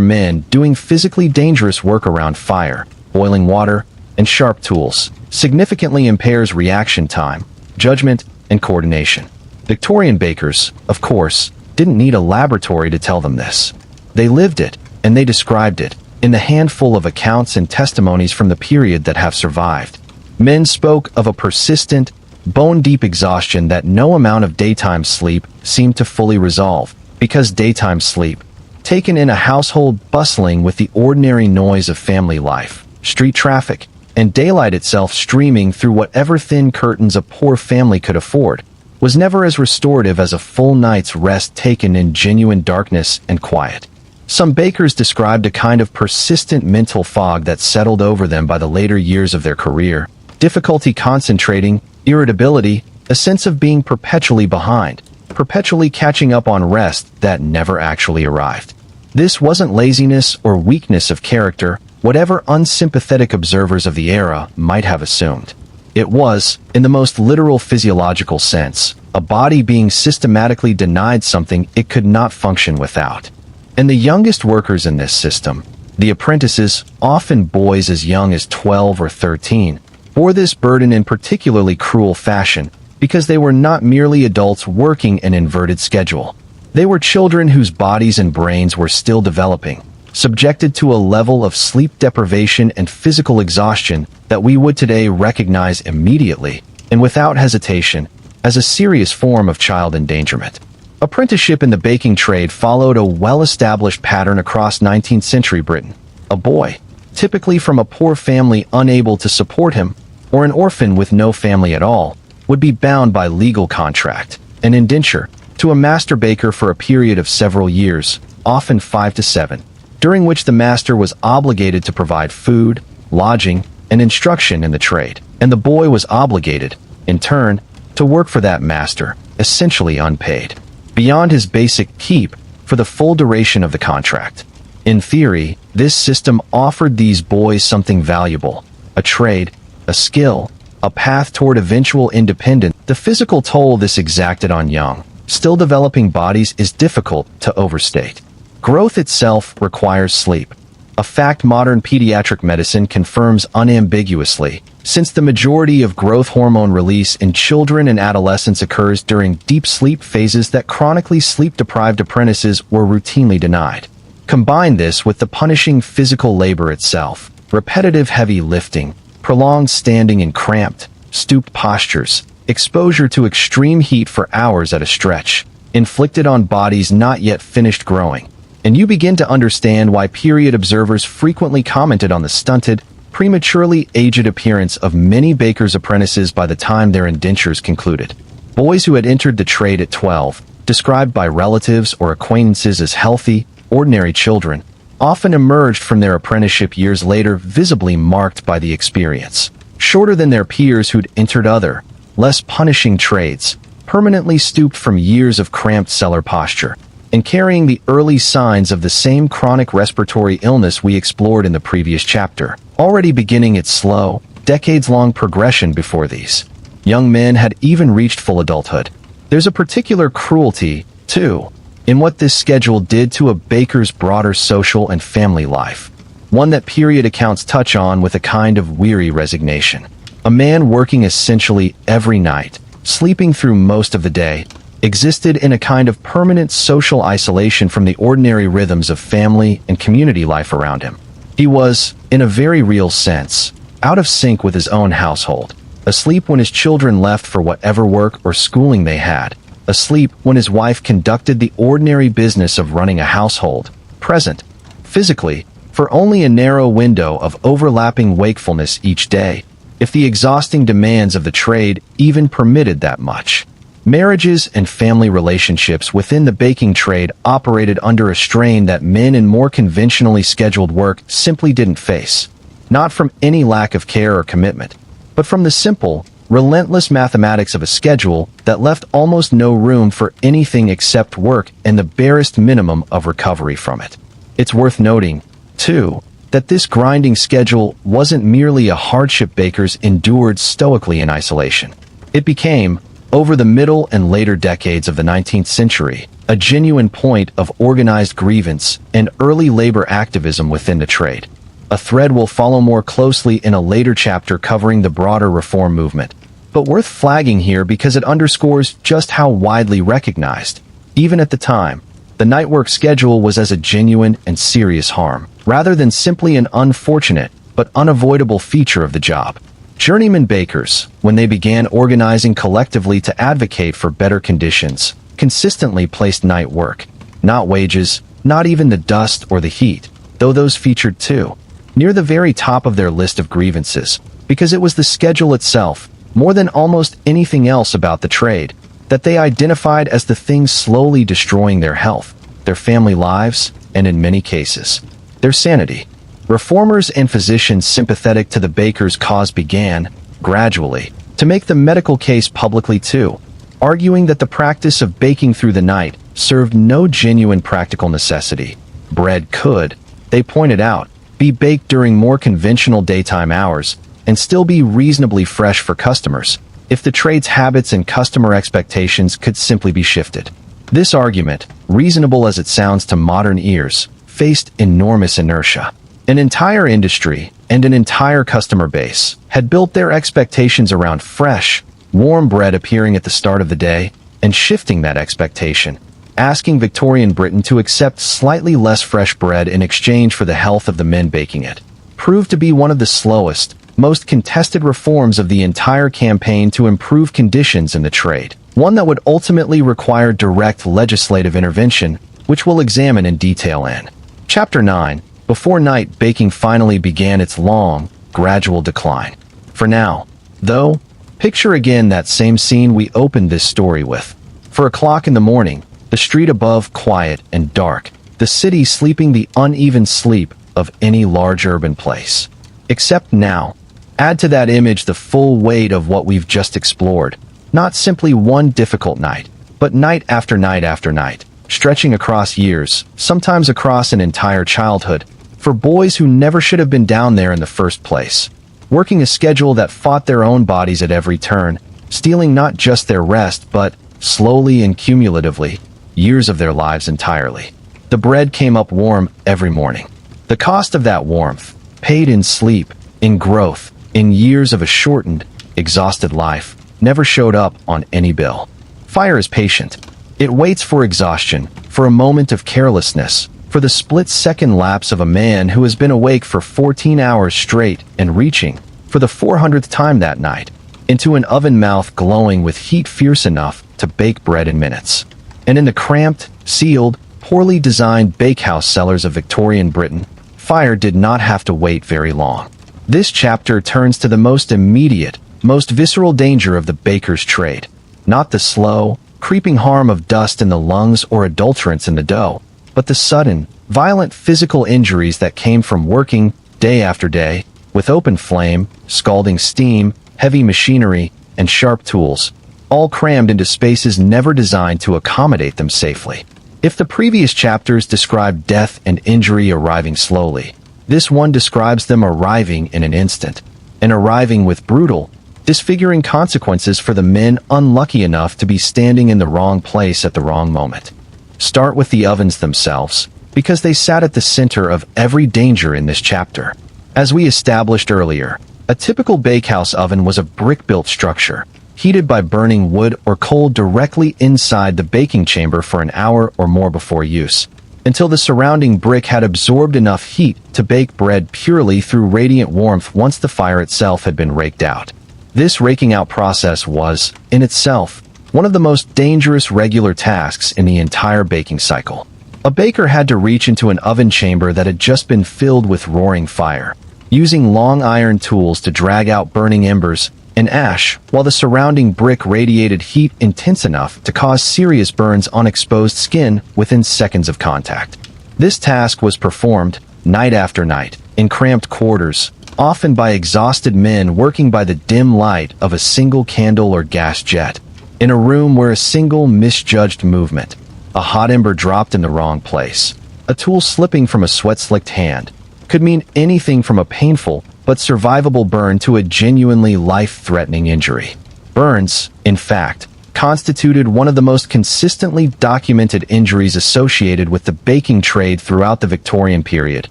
men doing physically dangerous work around fire, boiling water, and sharp tools, significantly impairs reaction time, judgment, and coordination. Victorian bakers, of course, didn't need a laboratory to tell them this. They lived it, and they described it, in the handful of accounts and testimonies from the period that have survived. Men spoke of a persistent, bone-deep exhaustion that no amount of daytime sleep seemed to fully resolve, because daytime sleep, taken in a household bustling with the ordinary noise of family life, street traffic, and daylight itself streaming through whatever thin curtains a poor family could afford, was never as restorative as a full night's rest taken in genuine darkness and quiet. Some bakers described a kind of persistent mental fog that settled over them by the later years of their career, difficulty concentrating, irritability, a sense of being perpetually behind, perpetually catching up on rest that never actually arrived. This wasn't laziness or weakness of character, whatever unsympathetic observers of the era might have assumed. It was, in the most literal physiological sense, a body being systematically denied something it could not function without. And the youngest workers in this system, the apprentices, often boys as young as 12 or 13, bore this burden in particularly cruel fashion because they were not merely adults working an inverted schedule. They were children whose bodies and brains were still developing, subjected to a level of sleep deprivation and physical exhaustion that we would today recognize immediately, and without hesitation, as a serious form of child endangerment. Apprenticeship in the baking trade followed a well-established pattern across 19th century Britain. A boy, typically from a poor family unable to support him, or an orphan with no family at all, would be bound by legal contract, an indenture, to a master baker for a period of several years, often 5 to 7, during which the master was obligated to provide food, lodging, and instruction in the trade, and the boy was obligated, in turn, to work for that master, essentially unpaid, beyond his basic keep for the full duration of the contract. In theory, this system offered these boys something valuable, a trade, a skill, a path toward eventual independence. The physical toll this exacted on young, still developing bodies is difficult to overstate. Growth itself requires sleep, a fact modern pediatric medicine confirms unambiguously, since the majority of growth hormone release in children and adolescents occurs during deep sleep phases that chronically sleep-deprived apprentices were routinely denied. Combine this with the punishing physical labor itself, repetitive heavy lifting, prolonged standing in cramped, stooped postures, exposure to extreme heat for hours at a stretch, inflicted on bodies not yet finished growing, and you begin to understand why period observers frequently commented on the stunted, prematurely aged appearance of many bakers' apprentices by the time their indentures concluded. Boys who had entered the trade at 12, described by relatives or acquaintances as healthy, ordinary children, often emerged from their apprenticeship years later visibly marked by the experience. Shorter than their peers who'd entered other, less punishing trades, permanently stooped from years of cramped cellar posture, and carrying the early signs of the same chronic respiratory illness we explored in the previous chapter, already beginning its slow, decades-long progression before these young men had even reached full adulthood. There's a particular cruelty, too, in what this schedule did to a baker's broader social and family life, one that period accounts touch on with a kind of weary resignation. A man working essentially every night, sleeping through most of the day, existed in a kind of permanent social isolation from the ordinary rhythms of family and community life around him. He was, in a very real sense, out of sync with his own household, asleep when his children left for whatever work or schooling they had, asleep when his wife conducted the ordinary business of running a household, present, physically, for only a narrow window of overlapping wakefulness each day, if the exhausting demands of the trade even permitted that much. Marriages and family relationships within the baking trade operated under a strain that men in more conventionally scheduled work simply didn't face, not from any lack of care or commitment, but from the simple, relentless mathematics of a schedule that left almost no room for anything except work and the barest minimum of recovery from it. It's worth noting, too, that this grinding schedule wasn't merely a hardship bakers endured stoically in isolation. It became, over the middle and later decades of the 19th century, a genuine point of organized grievance and early labor activism within the trade. A thread will follow more closely in a later chapter covering the broader reform movement, but worth flagging here because it underscores just how widely recognized, even at the time, the night work schedule was as a genuine and serious harm, rather than simply an unfortunate but unavoidable feature of the job. Journeyman bakers, when they began organizing collectively to advocate for better conditions, consistently placed night work, not wages, not even the dust or the heat, though those featured too, near the very top of their list of grievances, because it was the schedule itself, more than almost anything else about the trade, that they identified as the thing slowly destroying their health, their family lives, and in many cases, their sanity. Reformers and physicians sympathetic to the bakers' cause began, gradually, to make the medical case publicly too, arguing that the practice of baking through the night served no genuine practical necessity. Bread could, they pointed out, be baked during more conventional daytime hours and still be reasonably fresh for customers, if the trade's habits and customer expectations could simply be shifted. This argument, reasonable as it sounds to modern ears, faced enormous inertia. An entire industry and an entire customer base had built their expectations around fresh, warm bread appearing at the start of the day and shifting that expectation, asking Victorian Britain to accept slightly less fresh bread in exchange for the health of the men baking it, proved to be one of the slowest, most contested reforms of the entire campaign to improve conditions in the trade, one that would ultimately require direct legislative intervention, which we'll examine in detail in Chapter 9, before night baking finally began its long, gradual decline. For now, though, picture again that same scene we opened this story with. For 1:00 in the morning, the street above quiet and dark, the city sleeping the uneven sleep of any large urban place. Except now, add to that image the full weight of what we've just explored, not simply one difficult night, but night after night after night, stretching across years, sometimes across an entire childhood, for boys who never should have been down there in the first place, working a schedule that fought their own bodies at every turn, stealing not just their rest but, slowly and cumulatively, years of their lives entirely. The bread came up warm every morning. The cost of that warmth, paid in sleep, in growth, in years of a shortened, exhausted life, never showed up on any bill. Fire is patient. It waits for exhaustion, for a moment of carelessness, for the split-second lapse of a man who has been awake for 14 hours straight and reaching, for the 400th time that night, into an oven mouth glowing with heat fierce enough to bake bread in minutes. And in the cramped, sealed, poorly designed bakehouse cellars of Victorian Britain, fire did not have to wait very long. This chapter turns to the most immediate, most visceral danger of the baker's trade, not the slow, creeping harm of dust in the lungs or adulterants in the dough, but the sudden, violent physical injuries that came from working, day after day, with open flame, scalding steam, heavy machinery, and sharp tools, all crammed into spaces never designed to accommodate them safely. If the previous chapters described death and injury arriving slowly, this one describes them arriving in an instant, and arriving with brutal, disfiguring consequences for the men unlucky enough to be standing in the wrong place at the wrong moment. Start with the ovens themselves, because they sat at the center of every danger in this chapter. As we established earlier, a typical bakehouse oven was a brick-built structure, heated by burning wood or coal directly inside the baking chamber for an hour or more before use, until the surrounding brick had absorbed enough heat to bake bread purely through radiant warmth once the fire itself had been raked out. This raking out process was, in itself, one of the most dangerous regular tasks in the entire baking cycle. A baker had to reach into an oven chamber that had just been filled with roaring fire, using long iron tools to drag out burning embers and ash, while the surrounding brick radiated heat intense enough to cause serious burns on exposed skin within seconds of contact. This task was performed, night after night, in cramped quarters, often by exhausted men working by the dim light of a single candle or gas jet, in a room where a single misjudged movement, a hot ember dropped in the wrong place, a tool slipping from a sweat-slicked hand, could mean anything from a painful but survivable burn to a genuinely life-threatening injury. Burns, in fact, constituted one of the most consistently documented injuries associated with the baking trade throughout the Victorian period,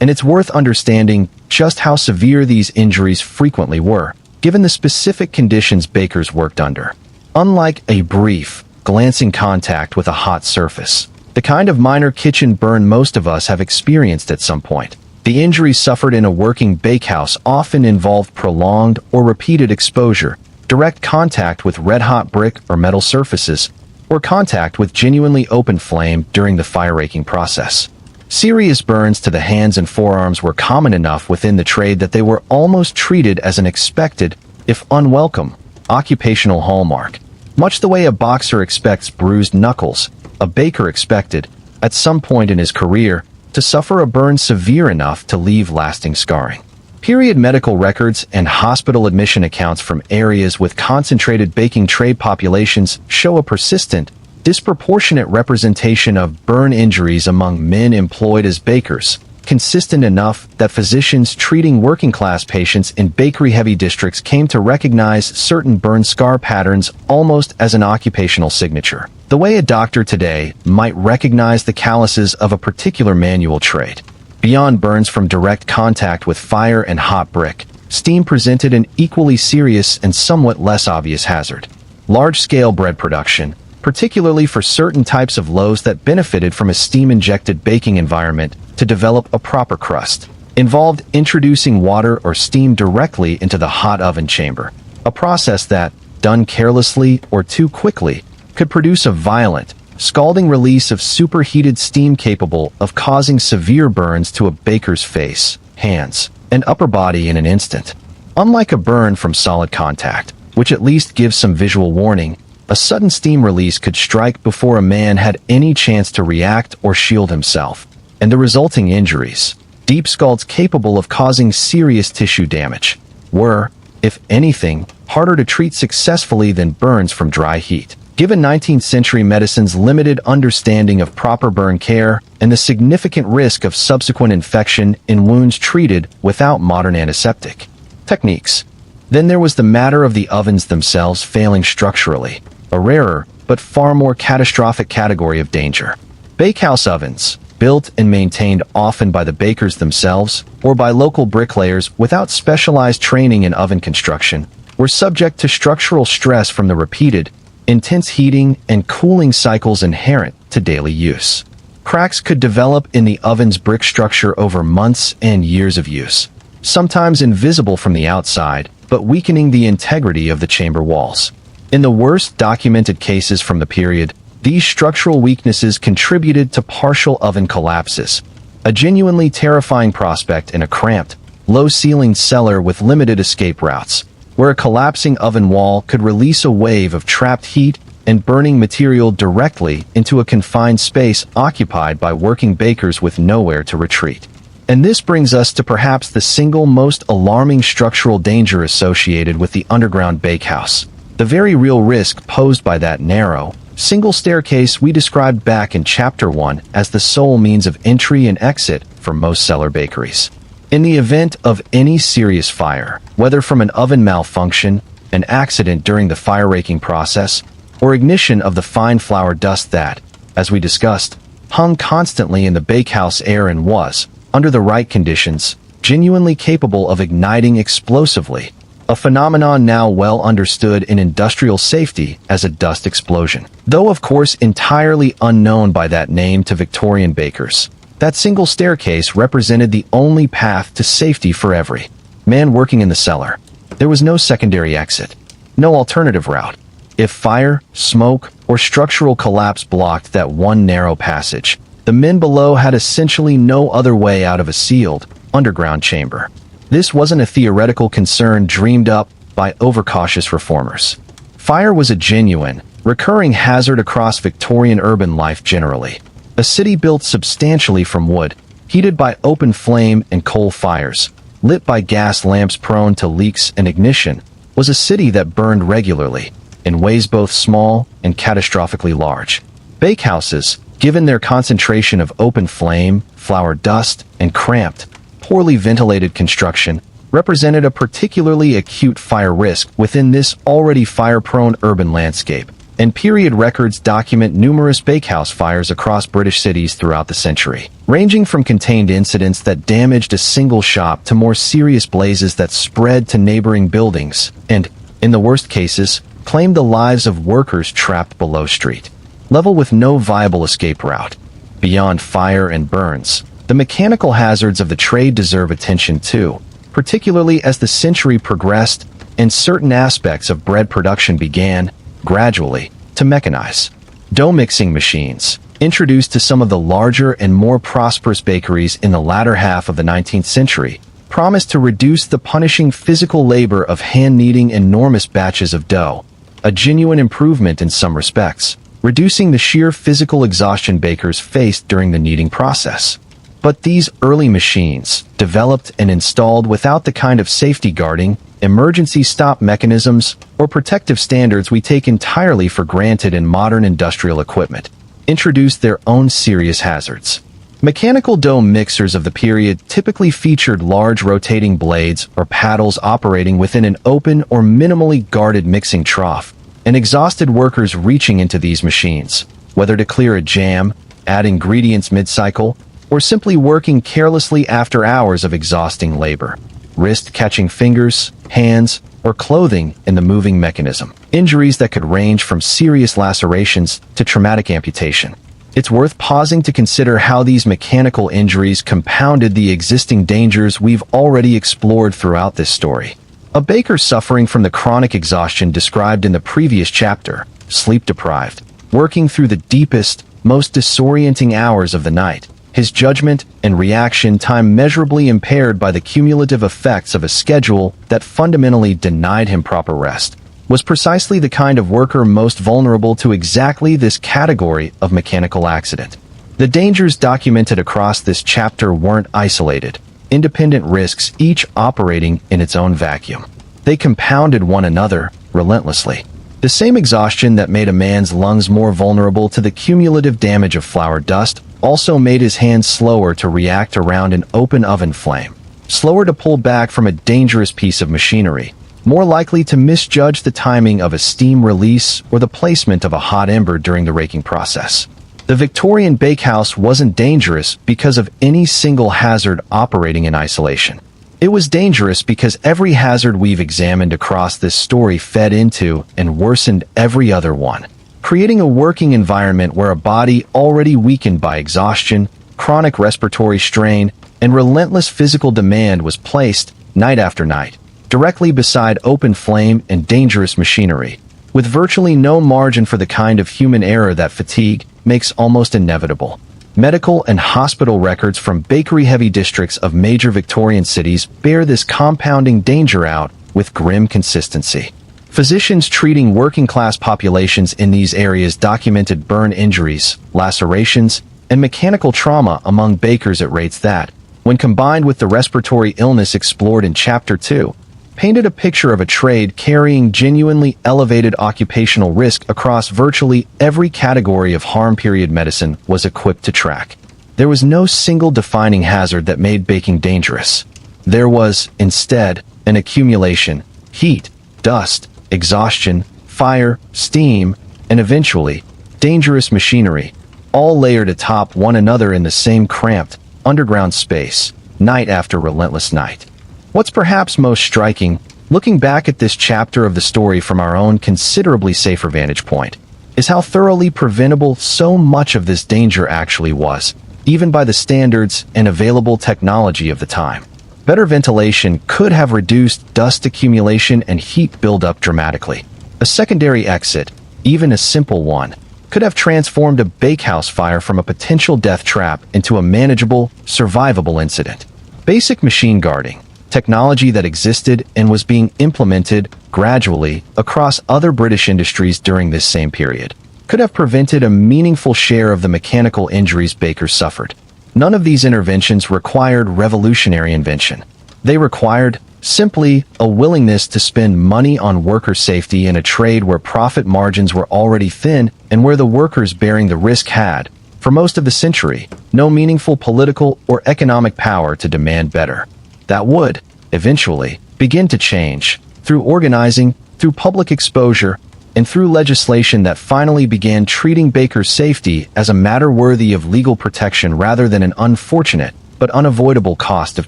and it's worth understanding just how severe these injuries frequently were, given the specific conditions bakers worked under. Unlike a brief, glancing contact with a hot surface, the kind of minor kitchen burn most of us have experienced at some point, the injuries suffered in a working bakehouse often involved prolonged or repeated exposure, direct contact with red-hot brick or metal surfaces, or contact with genuinely open flame during the fire-raking process. Serious burns to the hands and forearms were common enough within the trade that they were almost treated as an expected, if unwelcome, occupational hallmark. Much the way a boxer expects bruised knuckles, a baker expected, at some point in his career, to suffer a burn severe enough to leave lasting scarring. Period medical records and hospital admission accounts from areas with concentrated baking trade populations show a persistent, disproportionate representation of burn injuries among men employed as bakers, consistent enough that physicians treating working-class patients in bakery-heavy districts came to recognize certain burn scar patterns almost as an occupational signature, the way a doctor today might recognize the calluses of a particular manual trade. Beyond burns from direct contact with fire and hot brick, steam presented an equally serious and somewhat less obvious hazard. Large-scale bread production, particularly for certain types of loaves that benefited from a steam-injected baking environment to develop a proper crust, involved introducing water or steam directly into the hot oven chamber, a process that, done carelessly or too quickly, could produce a violent, scalding release of superheated steam capable of causing severe burns to a baker's face, hands, and upper body in an instant. Unlike a burn from solid contact, which at least gives some visual warning, a sudden steam release could strike before a man had any chance to react or shield himself, and the resulting injuries, deep scalds capable of causing serious tissue damage, were, if anything, harder to treat successfully than burns from dry heat. Given 19th century medicine's limited understanding of proper burn care and the significant risk of subsequent infection in wounds treated without modern antiseptic techniques. Then there was the matter of the ovens themselves failing structurally, a rarer but far more catastrophic category of danger. Bakehouse ovens, built and maintained often by the bakers themselves or by local bricklayers without specialized training in oven construction, were subject to structural stress from the repeated, intense heating and cooling cycles inherent to daily use. Cracks could develop in the oven's brick structure over months and years of use, sometimes invisible from the outside, but weakening the integrity of the chamber walls. In the worst documented cases from the period, these structural weaknesses contributed to partial oven collapses, a genuinely terrifying prospect in a cramped, low-ceilinged cellar with limited escape routes, where a collapsing oven wall could release a wave of trapped heat and burning material directly into a confined space occupied by working bakers with nowhere to retreat. And this brings us to perhaps the single most alarming structural danger associated with the underground bakehouse, the very real risk posed by that narrow, single staircase we described back in Chapter 1 as the sole means of entry and exit for most cellar bakeries. In the event of any serious fire, whether from an oven malfunction, an accident during the fire-raking process, or ignition of the fine flour dust that, as we discussed, hung constantly in the bakehouse air and was, under the right conditions, genuinely capable of igniting explosively, a phenomenon now well understood in industrial safety as a dust explosion. Though of course entirely unknown by that name to Victorian bakers, that single staircase represented the only path to safety for every man working in the cellar. There was no secondary exit, no alternative route. If fire, smoke, or structural collapse blocked that one narrow passage, the men below had essentially no other way out of a sealed, underground chamber. This wasn't a theoretical concern dreamed up by overcautious reformers. Fire was a genuine, recurring hazard across Victorian urban life generally. A city built substantially from wood, heated by open flame and coal fires, lit by gas lamps prone to leaks and ignition, was a city that burned regularly, in ways both small and catastrophically large. Bakehouses, given their concentration of open flame, flour dust, and cramped, poorly ventilated construction, represented a particularly acute fire risk within this already fire-prone urban landscape, and period records document numerous bakehouse fires across British cities throughout the century, ranging from contained incidents that damaged a single shop to more serious blazes that spread to neighboring buildings and, in the worst cases, claimed the lives of workers trapped below street level with no viable escape route. Beyond fire and burns, the mechanical hazards of the trade deserve attention too, particularly as the century progressed and certain aspects of bread production began, gradually, to mechanize. Dough mixing machines, introduced to some of the larger and more prosperous bakeries in the latter half of the 19th century, promised to reduce the punishing physical labor of hand-kneading enormous batches of dough, a genuine improvement in some respects, reducing the sheer physical exhaustion bakers faced during the kneading process. But these early machines, developed and installed without the kind of safety guarding, emergency stop mechanisms, or protective standards we take entirely for granted in modern industrial equipment, introduced their own serious hazards. Mechanical dough mixers of the period typically featured large rotating blades or paddles operating within an open or minimally guarded mixing trough, and exhausted workers reaching into these machines, whether to clear a jam, add ingredients mid-cycle, or simply working carelessly after hours of exhausting labor, risked catching fingers, hands, or clothing in the moving mechanism, injuries that could range from serious lacerations to traumatic amputation. It's worth pausing to consider how these mechanical injuries compounded the existing dangers we've already explored throughout this story. A baker suffering from the chronic exhaustion described in the previous chapter, sleep-deprived, working through the deepest, most disorienting hours of the night, his judgment and reaction time measurably impaired by the cumulative effects of a schedule that fundamentally denied him proper rest, was precisely the kind of worker most vulnerable to exactly this category of mechanical accident. The dangers documented across this chapter weren't isolated, independent risks each operating in its own vacuum. They compounded one another relentlessly. The same exhaustion that made a man's lungs more vulnerable to the cumulative damage of flour dust also made his hands slower to react around an open oven flame, slower to pull back from a dangerous piece of machinery, more likely to misjudge the timing of a steam release or the placement of a hot ember during the raking process. The Victorian bakehouse wasn't dangerous because of any single hazard operating in isolation. It was dangerous because every hazard we've examined across this story fed into and worsened every other one, creating a working environment where a body already weakened by exhaustion, chronic respiratory strain, and relentless physical demand was placed, night after night, directly beside open flame and dangerous machinery, with virtually no margin for the kind of human error that fatigue makes almost inevitable. Medical and hospital records from bakery-heavy districts of major Victorian cities bear this compounding danger out with grim consistency. Physicians treating working-class populations in these areas documented burn injuries, lacerations, and mechanical trauma among bakers at rates that, when combined with the respiratory illness explored in Chapter 2, painted a picture of a trade carrying genuinely elevated occupational risk across virtually every category of harm period medicine was equipped to track. There was no single defining hazard that made baking dangerous. There was, instead, an accumulation, heat, dust, exhaustion, fire, steam, and eventually, dangerous machinery, all layered atop one another in the same cramped, underground space, night after relentless night. What's perhaps most striking, looking back at this chapter of the story from our own considerably safer vantage point, is how thoroughly preventable so much of this danger actually was, even by the standards and available technology of the time. Better ventilation could have reduced dust accumulation and heat buildup dramatically. A secondary exit, even a simple one, could have transformed a bakehouse fire from a potential death trap into a manageable, survivable incident. Basic machine guarding, technology that existed and was being implemented gradually across other British industries during this same period, could have prevented a meaningful share of the mechanical injuries bakers suffered. None of these interventions required revolutionary invention. They required, simply, a willingness to spend money on worker safety in a trade where profit margins were already thin and where the workers bearing the risk had, for most of the century, no meaningful political or economic power to demand better. That would, eventually, begin to change, through organizing, through public exposure, and through legislation that finally began treating bakers' safety as a matter worthy of legal protection rather than an unfortunate but unavoidable cost of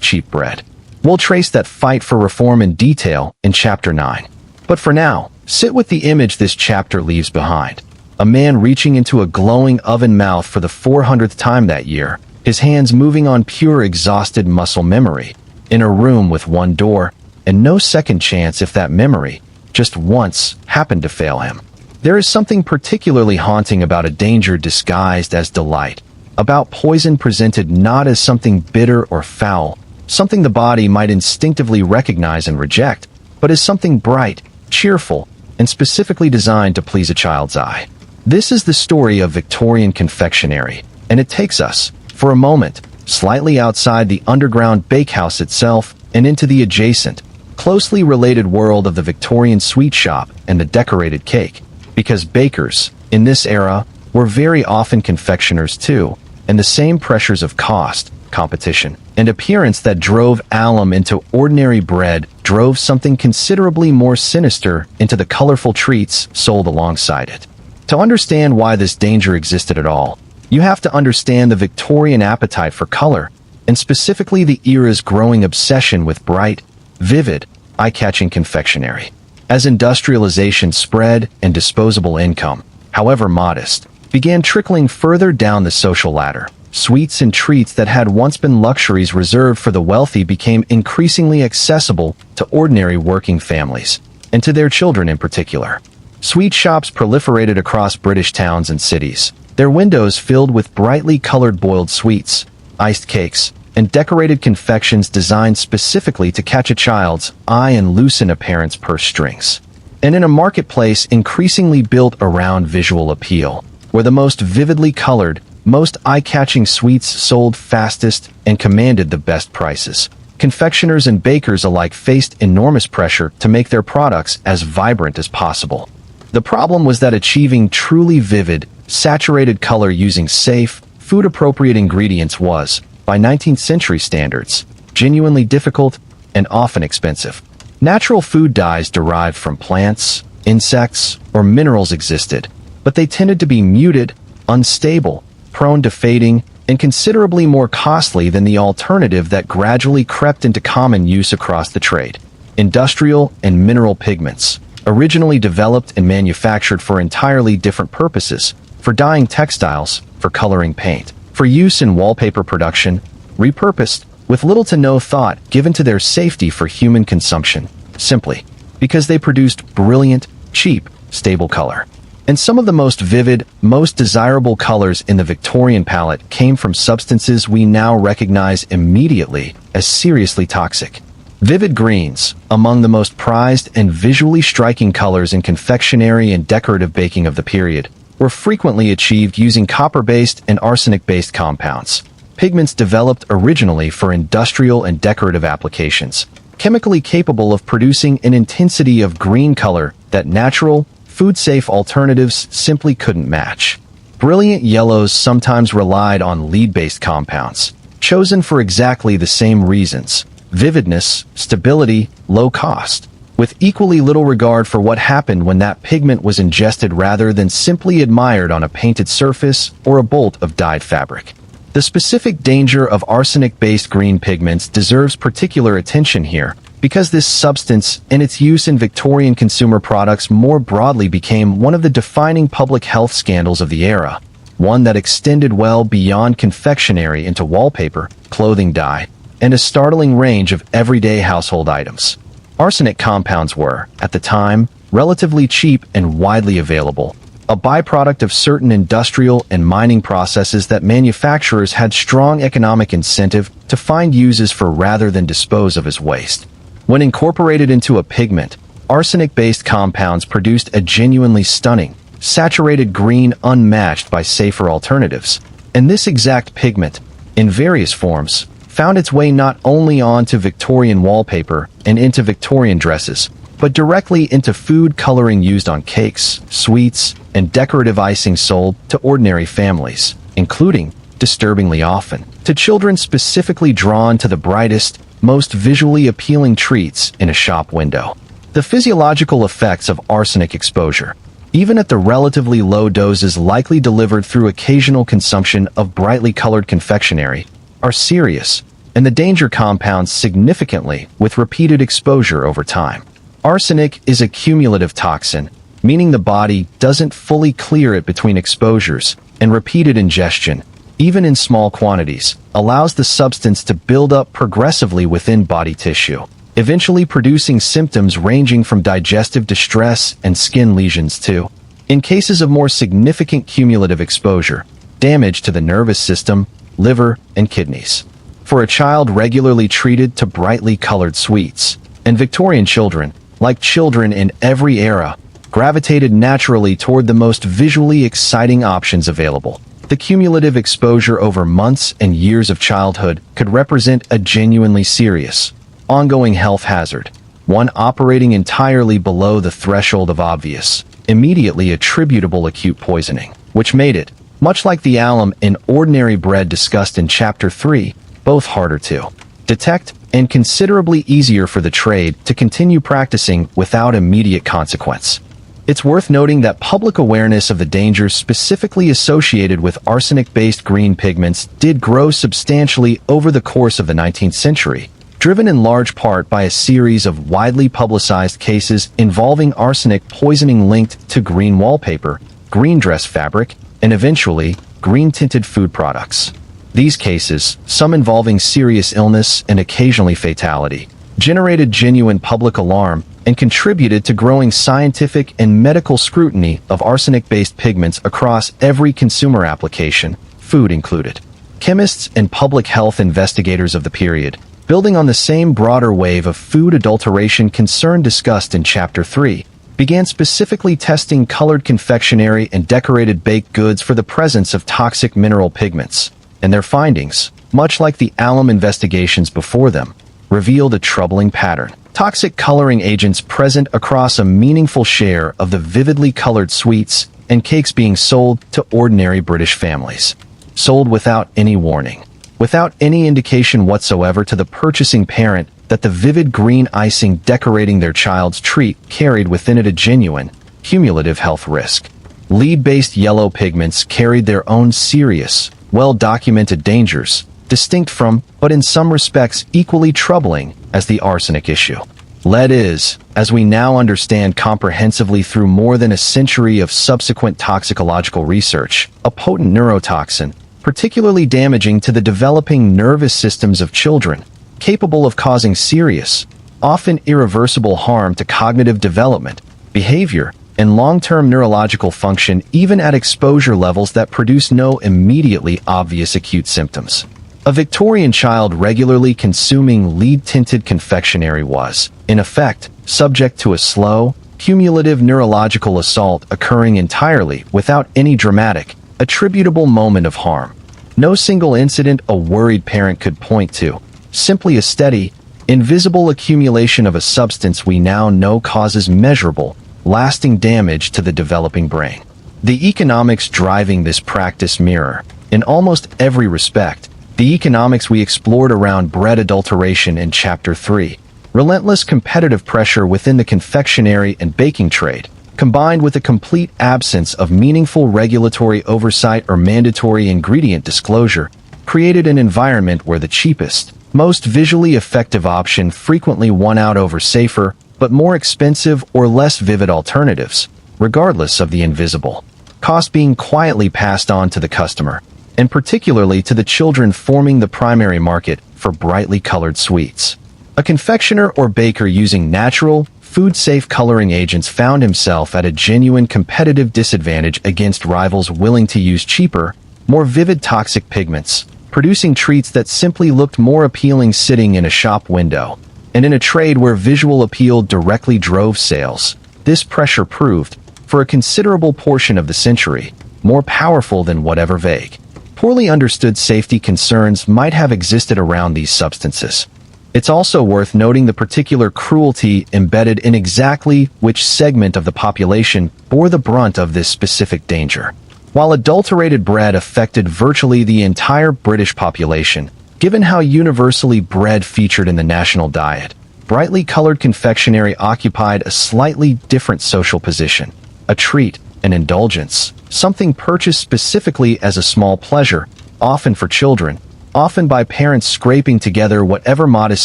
cheap bread. We'll trace that fight for reform in detail in Chapter 9. But for now, sit with the image this chapter leaves behind. A man reaching into a glowing oven mouth for the 400th time that year, his hands moving on pure exhausted muscle memory, in a room with one door, and no second chance if that memory, just once, happened to fail him. There is something particularly haunting about a danger disguised as delight, about poison presented not as something bitter or foul, something the body might instinctively recognize and reject, but as something bright, cheerful, and specifically designed to please a child's eye. This is the story of Victorian confectionery, and it takes us, for a moment, slightly outside the underground bakehouse itself and into the adjacent, closely related world of the Victorian sweet shop and the decorated cake, because bakers, in this era, were very often confectioners too, and the same pressures of cost, competition, and appearance that drove alum into ordinary bread drove something considerably more sinister into the colorful treats sold alongside it. To understand why this danger existed at all, you have to understand the Victorian appetite for color, and specifically the era's growing obsession with bright, vivid, eye-catching confectionery. As industrialization spread and disposable income, however modest, began trickling further down the social ladder, sweets and treats that had once been luxuries reserved for the wealthy became increasingly accessible to ordinary working families, and to their children in particular. Sweet shops proliferated across British towns and cities, their windows filled with brightly colored boiled sweets, iced cakes, and decorated confections designed specifically to catch a child's eye and loosen a parent's purse strings. And in a marketplace increasingly built around visual appeal, where the most vividly colored, most eye-catching sweets sold fastest and commanded the best prices, confectioners and bakers alike faced enormous pressure to make their products as vibrant as possible. The problem was that achieving truly vivid, saturated color using safe, food-appropriate ingredients was, by 19th century standards, genuinely difficult and often expensive. Natural food dyes derived from plants, insects, or minerals existed, but they tended to be muted, unstable, prone to fading, and considerably more costly than the alternative that gradually crept into common use across the trade: industrial and mineral pigments, originally developed and manufactured for entirely different purposes, for dyeing textiles, for coloring paint, for use in wallpaper production, repurposed, with little to no thought given to their safety for human consumption, simply because they produced brilliant, cheap, stable color. And some of the most vivid, most desirable colors in the Victorian palette came from substances we now recognize immediately as seriously toxic. Vivid greens, among the most prized and visually striking colors in confectionery and decorative baking of the period, were frequently achieved using copper-based and arsenic-based compounds, pigments developed originally for industrial and decorative applications, chemically capable of producing an intensity of green color that natural, food-safe alternatives simply couldn't match. Brilliant yellows sometimes relied on lead-based compounds, chosen for exactly the same reasons: vividness, stability, low cost, with equally little regard for what happened when that pigment was ingested rather than simply admired on a painted surface or a bolt of dyed fabric. The specific danger of arsenic-based green pigments deserves particular attention here, because this substance and its use in Victorian consumer products more broadly became one of the defining public health scandals of the era, one that extended well beyond confectionery into wallpaper, clothing dye, and a startling range of everyday household items. Arsenic compounds were, at the time, relatively cheap and widely available, a byproduct of certain industrial and mining processes that manufacturers had strong economic incentive to find uses for rather than dispose of as waste. When incorporated into a pigment, arsenic-based compounds produced a genuinely stunning, saturated green unmatched by safer alternatives, and this exact pigment, in various forms, found its way not only onto Victorian wallpaper and into Victorian dresses, but directly into food coloring used on cakes, sweets, and decorative icing sold to ordinary families, including, disturbingly often, to children specifically drawn to the brightest, most visually appealing treats in a shop window. The physiological effects of arsenic exposure, even at the relatively low doses likely delivered through occasional consumption of brightly colored confectionery, are serious, and the danger compounds significantly with repeated exposure over time. Arsenic is a cumulative toxin, meaning the body doesn't fully clear it between exposures, and repeated ingestion, even in small quantities, allows the substance to build up progressively within body tissue, eventually producing symptoms ranging from digestive distress and skin lesions to, in cases of more significant cumulative exposure, damage to the nervous system, liver, and kidneys. For a child regularly treated to brightly colored sweets, and Victorian children, like children in every era, gravitated naturally toward the most visually exciting options available. The cumulative exposure over months and years of childhood could represent a genuinely serious, ongoing health hazard, one operating entirely below the threshold of obvious, immediately attributable acute poisoning, which made it, much like the alum in ordinary bread discussed in Chapter 3, both harder to detect and considerably easier for the trade to continue practicing without immediate consequence. It's worth noting that public awareness of the dangers specifically associated with arsenic-based green pigments did grow substantially over the course of the 19th century, driven in large part by a series of widely publicized cases involving arsenic poisoning linked to green wallpaper, green dress fabric, and eventually, green-tinted food products. These cases, some involving serious illness and occasionally fatality, generated genuine public alarm and contributed to growing scientific and medical scrutiny of arsenic-based pigments across every consumer application, food included. Chemists and public health investigators of the period, building on the same broader wave of food adulteration concern discussed in Chapter 3, began specifically testing colored confectionery and decorated baked goods for the presence of toxic mineral pigments, and their findings, much like the alum investigations before them, revealed a troubling pattern. Toxic coloring agents present across a meaningful share of the vividly colored sweets and cakes being sold to ordinary British families. Sold without any warning, without any indication whatsoever to the purchasing parent that the vivid green icing decorating their child's treat carried within it a genuine, cumulative health risk. Lead-based yellow pigments carried their own serious, well-documented dangers, distinct from, but in some respects equally troubling, as the arsenic issue. Lead is, as we now understand comprehensively through more than a century of subsequent toxicological research, a potent neurotoxin, particularly damaging to the developing nervous systems of children, capable of causing serious, often irreversible harm to cognitive development, behavior, and long-term neurological function even at exposure levels that produce no immediately obvious acute symptoms. A Victorian child regularly consuming lead-tinted confectionery was, in effect, subject to a slow, cumulative neurological assault occurring entirely without any dramatic, attributable moment of harm. No single incident a worried parent could point to, simply a steady, invisible accumulation of a substance we now know causes measurable, lasting damage to the developing brain. The economics driving this practice mirror, in almost every respect, the economics we explored around bread adulteration in Chapter 3. Relentless competitive pressure within the confectionery and baking trade, combined with a complete absence of meaningful regulatory oversight or mandatory ingredient disclosure, created an environment where the cheapest, most visually effective option frequently won out over safer, but more expensive or less vivid alternatives, regardless of the invisible cost being quietly passed on to the customer, and particularly to the children forming the primary market for brightly colored sweets. A confectioner or baker using natural, food-safe coloring agents found himself at a genuine competitive disadvantage against rivals willing to use cheaper, more vivid toxic pigments, producing treats that simply looked more appealing sitting in a shop window. And in a trade where visual appeal directly drove sales, this pressure proved, for a considerable portion of the century, more powerful than whatever vague, poorly understood safety concerns might have existed around these substances. It's also worth noting the particular cruelty embedded in exactly which segment of the population bore the brunt of this specific danger. While adulterated bread affected virtually the entire British population, given how universally bread featured in the national diet, brightly colored confectionery occupied a slightly different social position. A treat, an indulgence, something purchased specifically as a small pleasure, often for children, often by parents scraping together whatever modest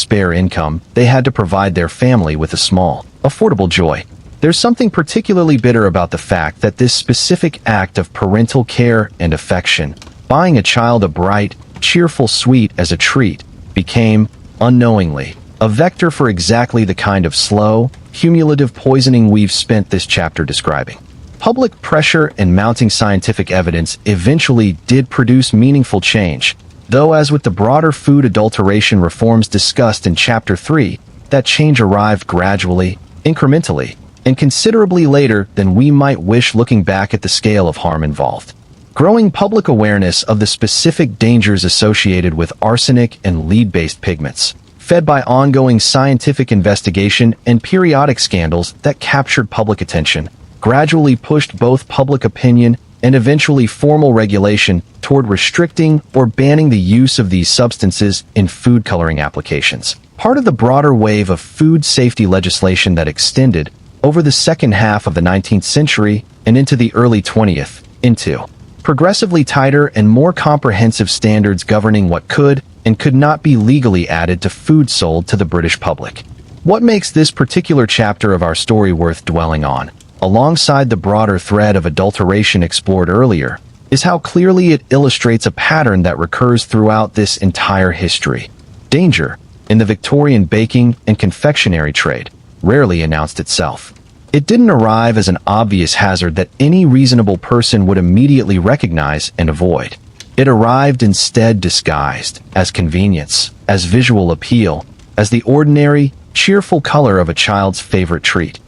spare income they had to provide their family with a small, affordable joy. There's something particularly bitter about the fact that this specific act of parental care and affection, buying a child a bright, cheerful sweet as a treat, became, unknowingly, a vector for exactly the kind of slow, cumulative poisoning we've spent this chapter describing. Public pressure and mounting scientific evidence eventually did produce meaningful change, though as with the broader food adulteration reforms discussed in Chapter 3, that change arrived gradually, incrementally, and considerably later than we might wish looking back at the scale of harm involved. Growing public awareness of the specific dangers associated with arsenic and lead-based pigments, fed by ongoing scientific investigation and periodic scandals that captured public attention, gradually pushed both public opinion and eventually formal regulation toward restricting or banning the use of these substances in food coloring applications. Part of the broader wave of food safety legislation that extended over the second half of the 19th century and into the early 20th, into progressively tighter and more comprehensive standards governing what could and could not be legally added to food sold to the British public. What makes this particular chapter of our story worth dwelling on, alongside the broader thread of adulteration explored earlier, is how clearly it illustrates a pattern that recurs throughout this entire history. Danger, in the Victorian baking and confectionery trade, rarely announced itself. It didn't arrive as an obvious hazard that any reasonable person would immediately recognize and avoid. It arrived instead disguised as convenience, as visual appeal, as the ordinary, cheerful color of a child's favorite treat,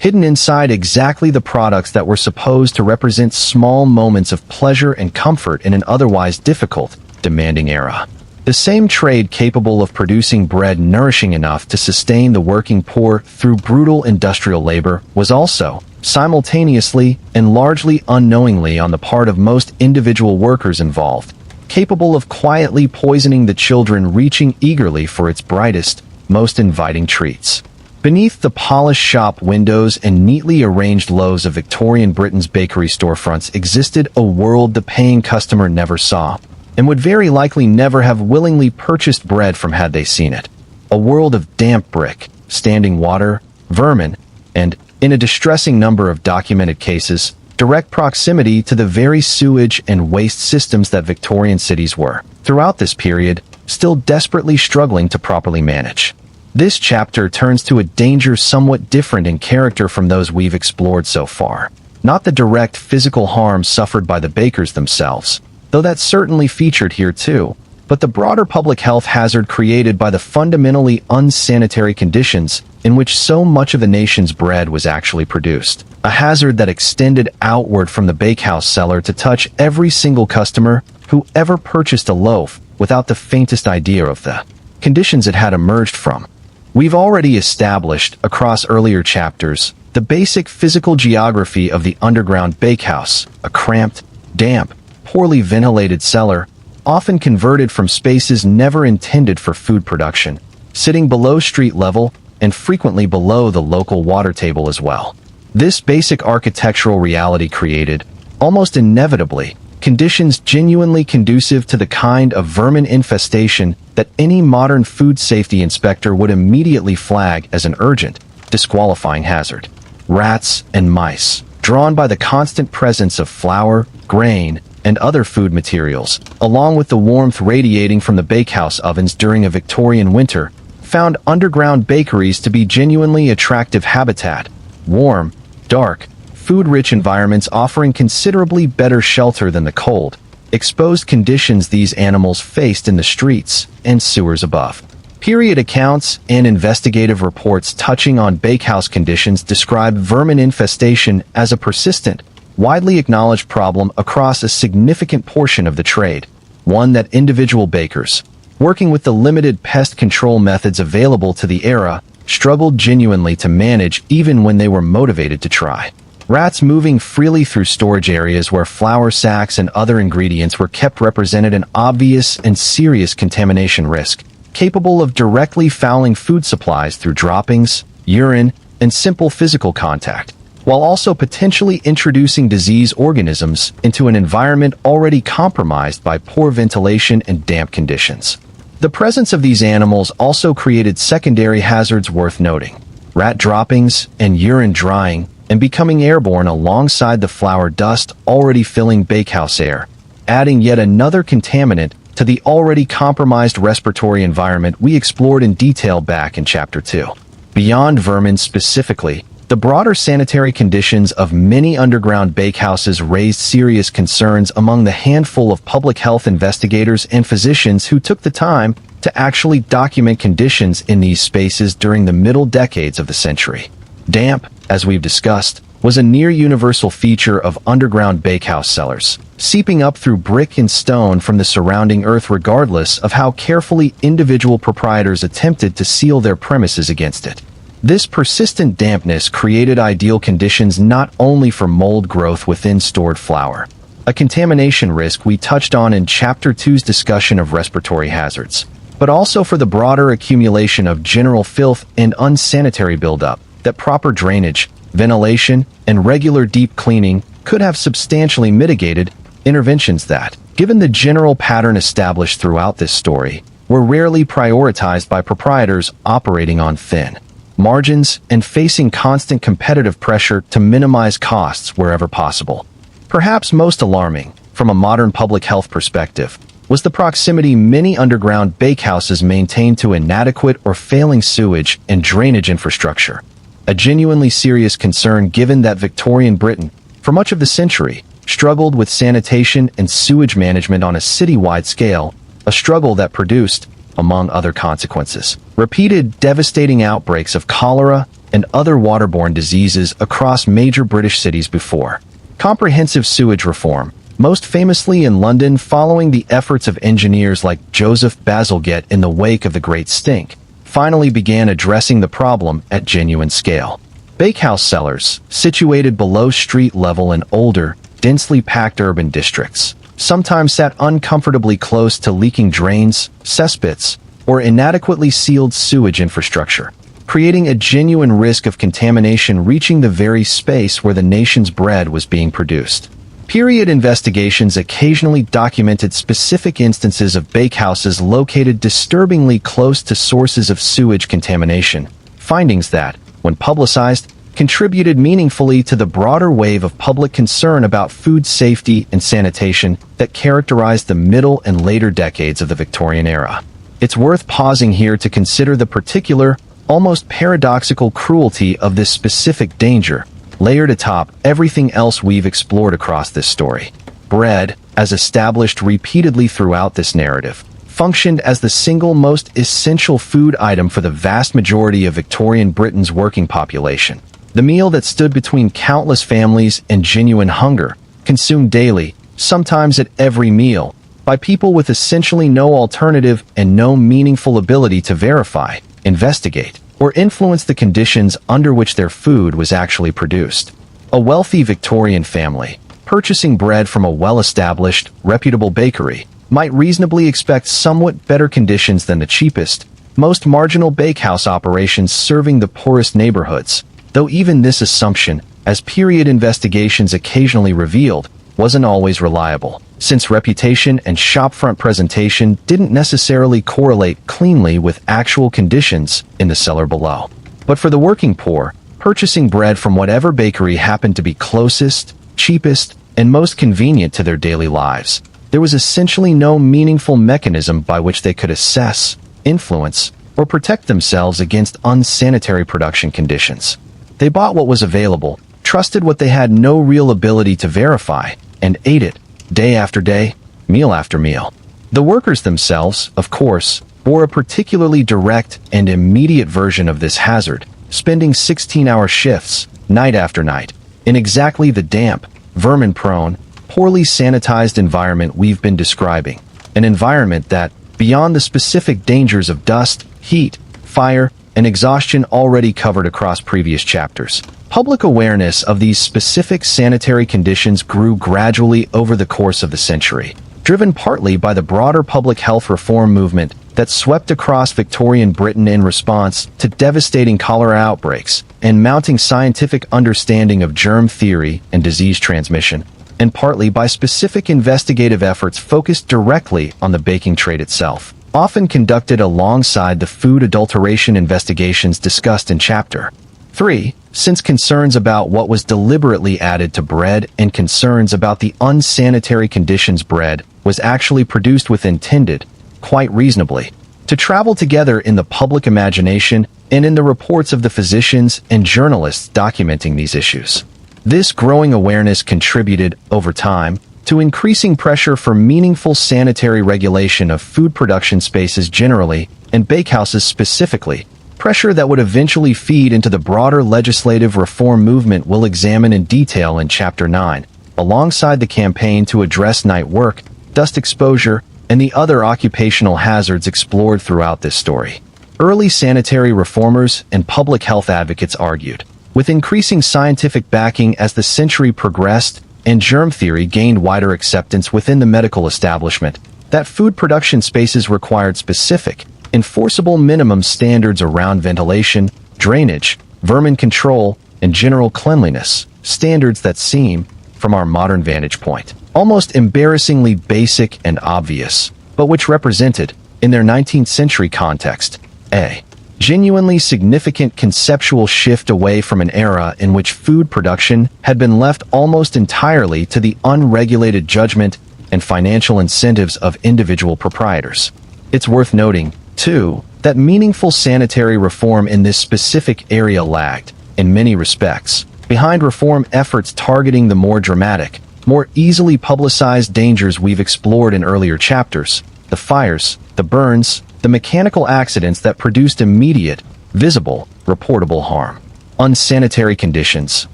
hidden inside exactly the products that were supposed to represent small moments of pleasure and comfort in an otherwise difficult, demanding era. The same trade capable of producing bread nourishing enough to sustain the working poor through brutal industrial labor was also, simultaneously and largely unknowingly on the part of most individual workers involved, capable of quietly poisoning the children reaching eagerly for its brightest, most inviting treats. Beneath the polished shop windows and neatly arranged loaves of Victorian Britain's bakery storefronts existed a world the paying customer never saw, and would very likely never have willingly purchased bread from had they seen it. A world of damp brick, standing water, vermin, and, in a distressing number of documented cases, direct proximity to the very sewage and waste systems that Victorian cities were, throughout this period, still desperately struggling to properly manage. This chapter turns to a danger somewhat different in character from those we've explored so far. Not the direct physical harm suffered by the bakers themselves, though that certainly featured here too, but the broader public health hazard created by the fundamentally unsanitary conditions in which so much of the nation's bread was actually produced. A hazard that extended outward from the bakehouse cellar to touch every single customer who ever purchased a loaf without the faintest idea of the conditions it had emerged from. We've already established, across earlier chapters, the basic physical geography of the underground bakehouse, a cramped, damp, poorly ventilated cellar, often converted from spaces never intended for food production, sitting below street level and frequently below the local water table as well. This basic architectural reality created, almost inevitably, conditions genuinely conducive to the kind of vermin infestation that any modern food safety inspector would immediately flag as an urgent, disqualifying hazard. Rats and mice, drawn by the constant presence of flour, grain, and other food materials, along with the warmth radiating from the bakehouse ovens during a Victorian winter, found underground bakeries to be genuinely attractive habitat. Warm, dark, food-rich environments offering considerably better shelter than the cold, exposed conditions these animals faced in the streets and sewers above. Period accounts and investigative reports touching on bakehouse conditions describe vermin infestation as a persistent, widely acknowledged problem across a significant portion of the trade, one that individual bakers, working with the limited pest control methods available to the era, struggled genuinely to manage even when they were motivated to try. Rats moving freely through storage areas where flour sacks and other ingredients were kept represented an obvious and serious contamination risk, capable of directly fouling food supplies through droppings, urine, and simple physical contact, while also potentially introducing disease organisms into an environment already compromised by poor ventilation and damp conditions. The presence of these animals also created secondary hazards worth noting: rat droppings and urine drying and becoming airborne alongside the flour dust already filling bakehouse air, adding yet another contaminant to the already compromised respiratory environment we explored in detail back in Chapter 2. Beyond vermin specifically, the broader sanitary conditions of many underground bakehouses raised serious concerns among the handful of public health investigators and physicians who took the time to actually document conditions in these spaces during the middle decades of the century. Damp, as we've discussed, was a near-universal feature of underground bakehouse cellars, seeping up through brick and stone from the surrounding earth regardless of how carefully individual proprietors attempted to seal their premises against it. This persistent dampness created ideal conditions not only for mold growth within stored flour, a contamination risk we touched on in Chapter 2's discussion of respiratory hazards, but also for the broader accumulation of general filth and unsanitary buildup that proper drainage, ventilation, and regular deep cleaning could have substantially mitigated, interventions that, given the general pattern established throughout this story, were rarely prioritized by proprietors operating on thin margins and facing constant competitive pressure to minimize costs wherever possible. Perhaps most alarming, from a modern public health perspective, was the proximity many underground bakehouses maintained to inadequate or failing sewage and drainage infrastructure. A genuinely serious concern given that Victorian Britain, for much of the century, struggled with sanitation and sewage management on a city-wide scale, a struggle that produced, among other consequences, repeated devastating outbreaks of cholera and other waterborne diseases across major British cities before. Comprehensive sewage reform, most famously in London following the efforts of engineers like Joseph Bazalgette in the wake of the Great Stink, finally began addressing the problem at genuine scale. Bakehouse cellars, situated below street level in older, densely packed urban districts, sometimes sat uncomfortably close to leaking drains, cesspits, or inadequately sealed sewage infrastructure, creating a genuine risk of contamination reaching the very space where the nation's bread was being produced. Period investigations occasionally documented specific instances of bakehouses located disturbingly close to sources of sewage contamination, findings that, when publicized, contributed meaningfully to the broader wave of public concern about food safety and sanitation that characterized the middle and later decades of the Victorian era. It's worth pausing here to consider the particular, almost paradoxical cruelty of this specific danger, layered atop everything else we've explored across this story. Bread, as established repeatedly throughout this narrative, functioned as the single most essential food item for the vast majority of Victorian Britain's working population. The meal that stood between countless families and genuine hunger, consumed daily, sometimes at every meal, by people with essentially no alternative and no meaningful ability to verify, investigate, or influence the conditions under which their food was actually produced. A wealthy Victorian family, purchasing bread from a well-established, reputable bakery, might reasonably expect somewhat better conditions than the cheapest, most marginal bakehouse operations serving the poorest neighborhoods, though even this assumption, as period investigations occasionally revealed, wasn't always reliable, since reputation and shopfront presentation didn't necessarily correlate cleanly with actual conditions in the cellar below. But for the working poor, purchasing bread from whatever bakery happened to be closest, cheapest, and most convenient to their daily lives, there was essentially no meaningful mechanism by which they could assess, influence, or protect themselves against unsanitary production conditions. They bought what was available, trusted what they had no real ability to verify, and ate it, day after day, meal after meal. The workers themselves, of course, bore a particularly direct and immediate version of this hazard, spending 16-hour shifts, night after night, in exactly the damp, vermin-prone, poorly sanitized environment we've been describing, an environment that, beyond the specific dangers of dust, heat, fire, and exhaustion already covered across previous chapters. Public awareness of these specific sanitary conditions grew gradually over the course of the century, driven partly by the broader public health reform movement that swept across Victorian Britain in response to devastating cholera outbreaks and mounting scientific understanding of germ theory and disease transmission, and partly by specific investigative efforts focused directly on the baking trade itself, often conducted alongside the food adulteration investigations discussed in Chapter 3, since concerns about what was deliberately added to bread and concerns about the unsanitary conditions bread was actually produced with intended, quite reasonably, to travel together in the public imagination and in the reports of the physicians and journalists documenting these issues. This growing awareness contributed, over time, to increasing pressure for meaningful sanitary regulation of food production spaces generally, and bakehouses specifically, pressure that would eventually feed into the broader legislative reform movement we'll examine in detail in Chapter 9, alongside the campaign to address night work, dust exposure, and the other occupational hazards explored throughout this story. Early sanitary reformers and public health advocates argued, with increasing scientific backing as the century progressed and germ theory gained wider acceptance within the medical establishment, that food production spaces required specific, enforceable minimum standards around ventilation, drainage, vermin control, and general cleanliness, standards that seem, from our modern vantage point, almost embarrassingly basic and obvious, but which represented, in their 19th century context, a genuinely significant conceptual shift away from an era in which food production had been left almost entirely to the unregulated judgment and financial incentives of individual proprietors. It's worth noting, too, that meaningful sanitary reform in this specific area lagged, in many respects, behind reform efforts targeting the more dramatic, more easily publicized dangers we've explored in earlier chapters: the fires, the burns, the mechanical accidents that produced immediate, visible, reportable harm. Unsanitary conditions,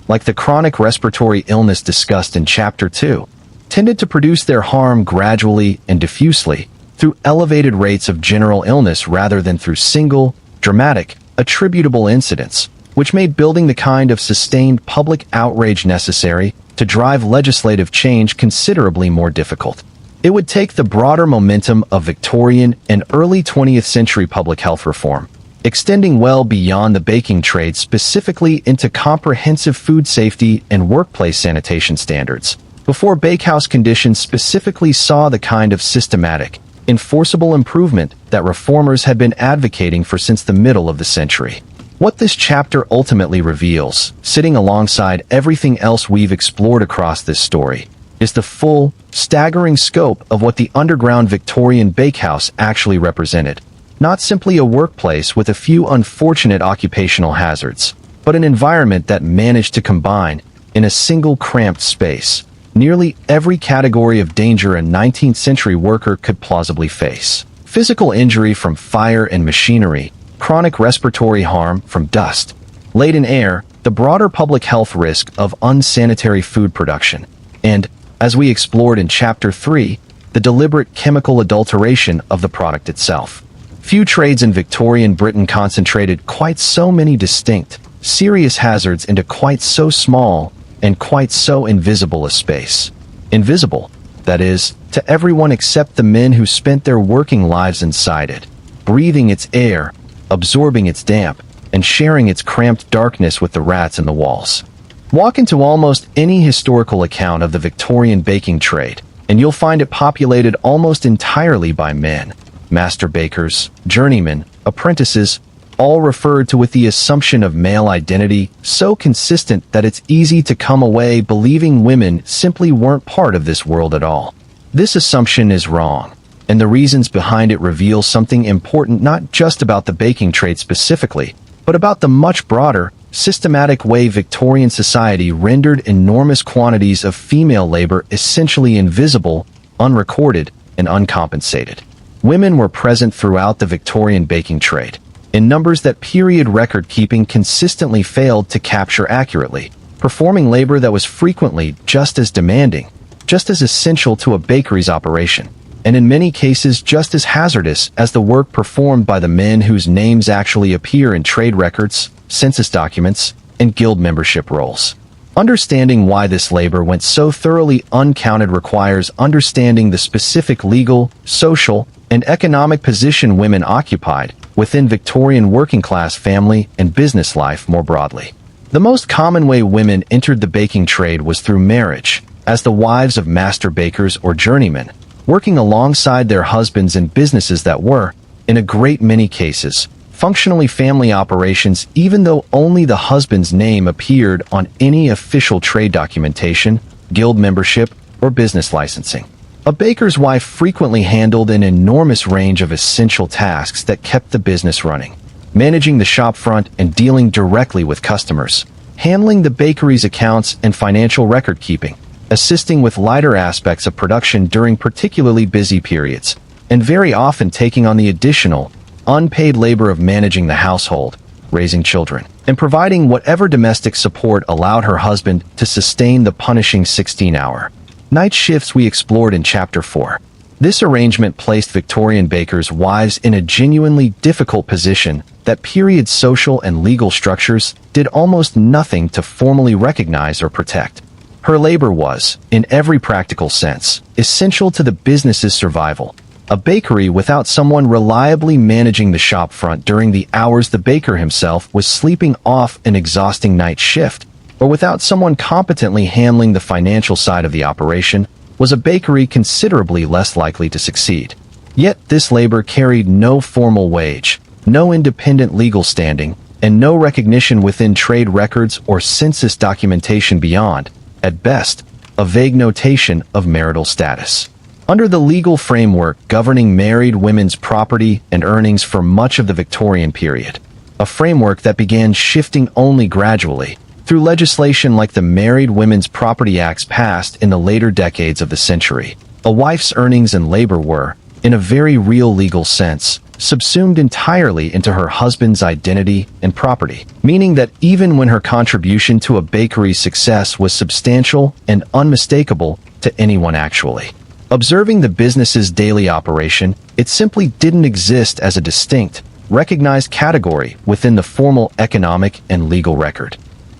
like the chronic respiratory illness discussed in Chapter 2, tended to produce their harm gradually and diffusely, through elevated rates of general illness rather than through single, dramatic, attributable incidents, which made building the kind of sustained public outrage necessary to drive legislative change considerably more difficult. It would take the broader momentum of Victorian and early 20th century public health reform, extending well beyond the baking trade specifically into comprehensive food safety and workplace sanitation standards, before bakehouse conditions specifically saw the kind of systematic, enforceable improvement that reformers had been advocating for since the middle of the century. What this chapter ultimately reveals, sitting alongside everything else we've explored across this story, is the full, staggering scope of what the underground Victorian bakehouse actually represented. Not simply a workplace with a few unfortunate occupational hazards, but an environment that managed to combine, in a single cramped space, nearly every category of danger a 19th century worker could plausibly face. Physical injury from fire and machinery, chronic respiratory harm from dust, laden air, the broader public health risk of unsanitary food production, and, as we explored in Chapter 3, the deliberate chemical adulteration of the product itself. Few trades in Victorian Britain concentrated quite so many distinct, serious hazards into quite so small and quite so invisible a space. Invisible, that is, to everyone except the men who spent their working lives inside it, breathing its air, absorbing its damp, and sharing its cramped darkness with the rats in the walls. Walk into almost any historical account of the Victorian baking trade, and you'll find it populated almost entirely by men, master bakers, journeymen, apprentices, all referred to with the assumption of male identity so consistent that it's easy to come away believing women simply weren't part of this world at all. This assumption is wrong, and the reasons behind it reveal something important not just about the baking trade specifically, but about the much broader, systematic way Victorian society rendered enormous quantities of female labor essentially invisible, unrecorded, and uncompensated. Women were present throughout the Victorian baking trade, in numbers that period record-keeping consistently failed to capture accurately, performing labor that was frequently just as demanding, just as essential to a bakery's operation, and in many cases just as hazardous as the work performed by the men whose names actually appear in trade records, census documents, and guild membership rolls. Understanding why this labor went so thoroughly uncounted requires understanding the specific legal, social, and economic position women occupied within Victorian working-class family and business life more broadly. The most common way women entered the baking trade was through marriage, as the wives of master bakers or journeymen, working alongside their husbands in businesses that were, in a great many cases, functionally family operations even though only the husband's name appeared on any official trade documentation, guild membership, or business licensing. A baker's wife frequently handled an enormous range of essential tasks that kept the business running, managing the shop front and dealing directly with customers, handling the bakery's accounts and financial record-keeping, assisting with lighter aspects of production during particularly busy periods, and very often taking on the additional, unpaid labor of managing the household, raising children, and providing whatever domestic support allowed her husband to sustain the punishing 16-hour night shifts we explored in Chapter 4. This arrangement placed Victorian bakers' wives in a genuinely difficult position that period social and legal structures did almost nothing to formally recognize or protect. Her labor was, in every practical sense, essential to the business's survival. A bakery without someone reliably managing the shop front during the hours the baker himself was sleeping off an exhausting night shift, or without someone competently handling the financial side of the operation, was a bakery considerably less likely to succeed. Yet this labor carried no formal wage, no independent legal standing, and no recognition within trade records or census documentation beyond, at best, a vague notation of marital status. Under the legal framework governing married women's property and earnings for much of the Victorian period, a framework that began shifting only gradually, through legislation like the Married Women's Property Acts passed in the later decades of the century, a wife's earnings and labor were, in a very real legal sense, subsumed entirely into her husband's identity and property, meaning that even when her contribution to a bakery's success was substantial and unmistakable to anyone actually observing the business's daily operation, it simply didn't exist as a distinct, recognized category within the formal economic and legal record.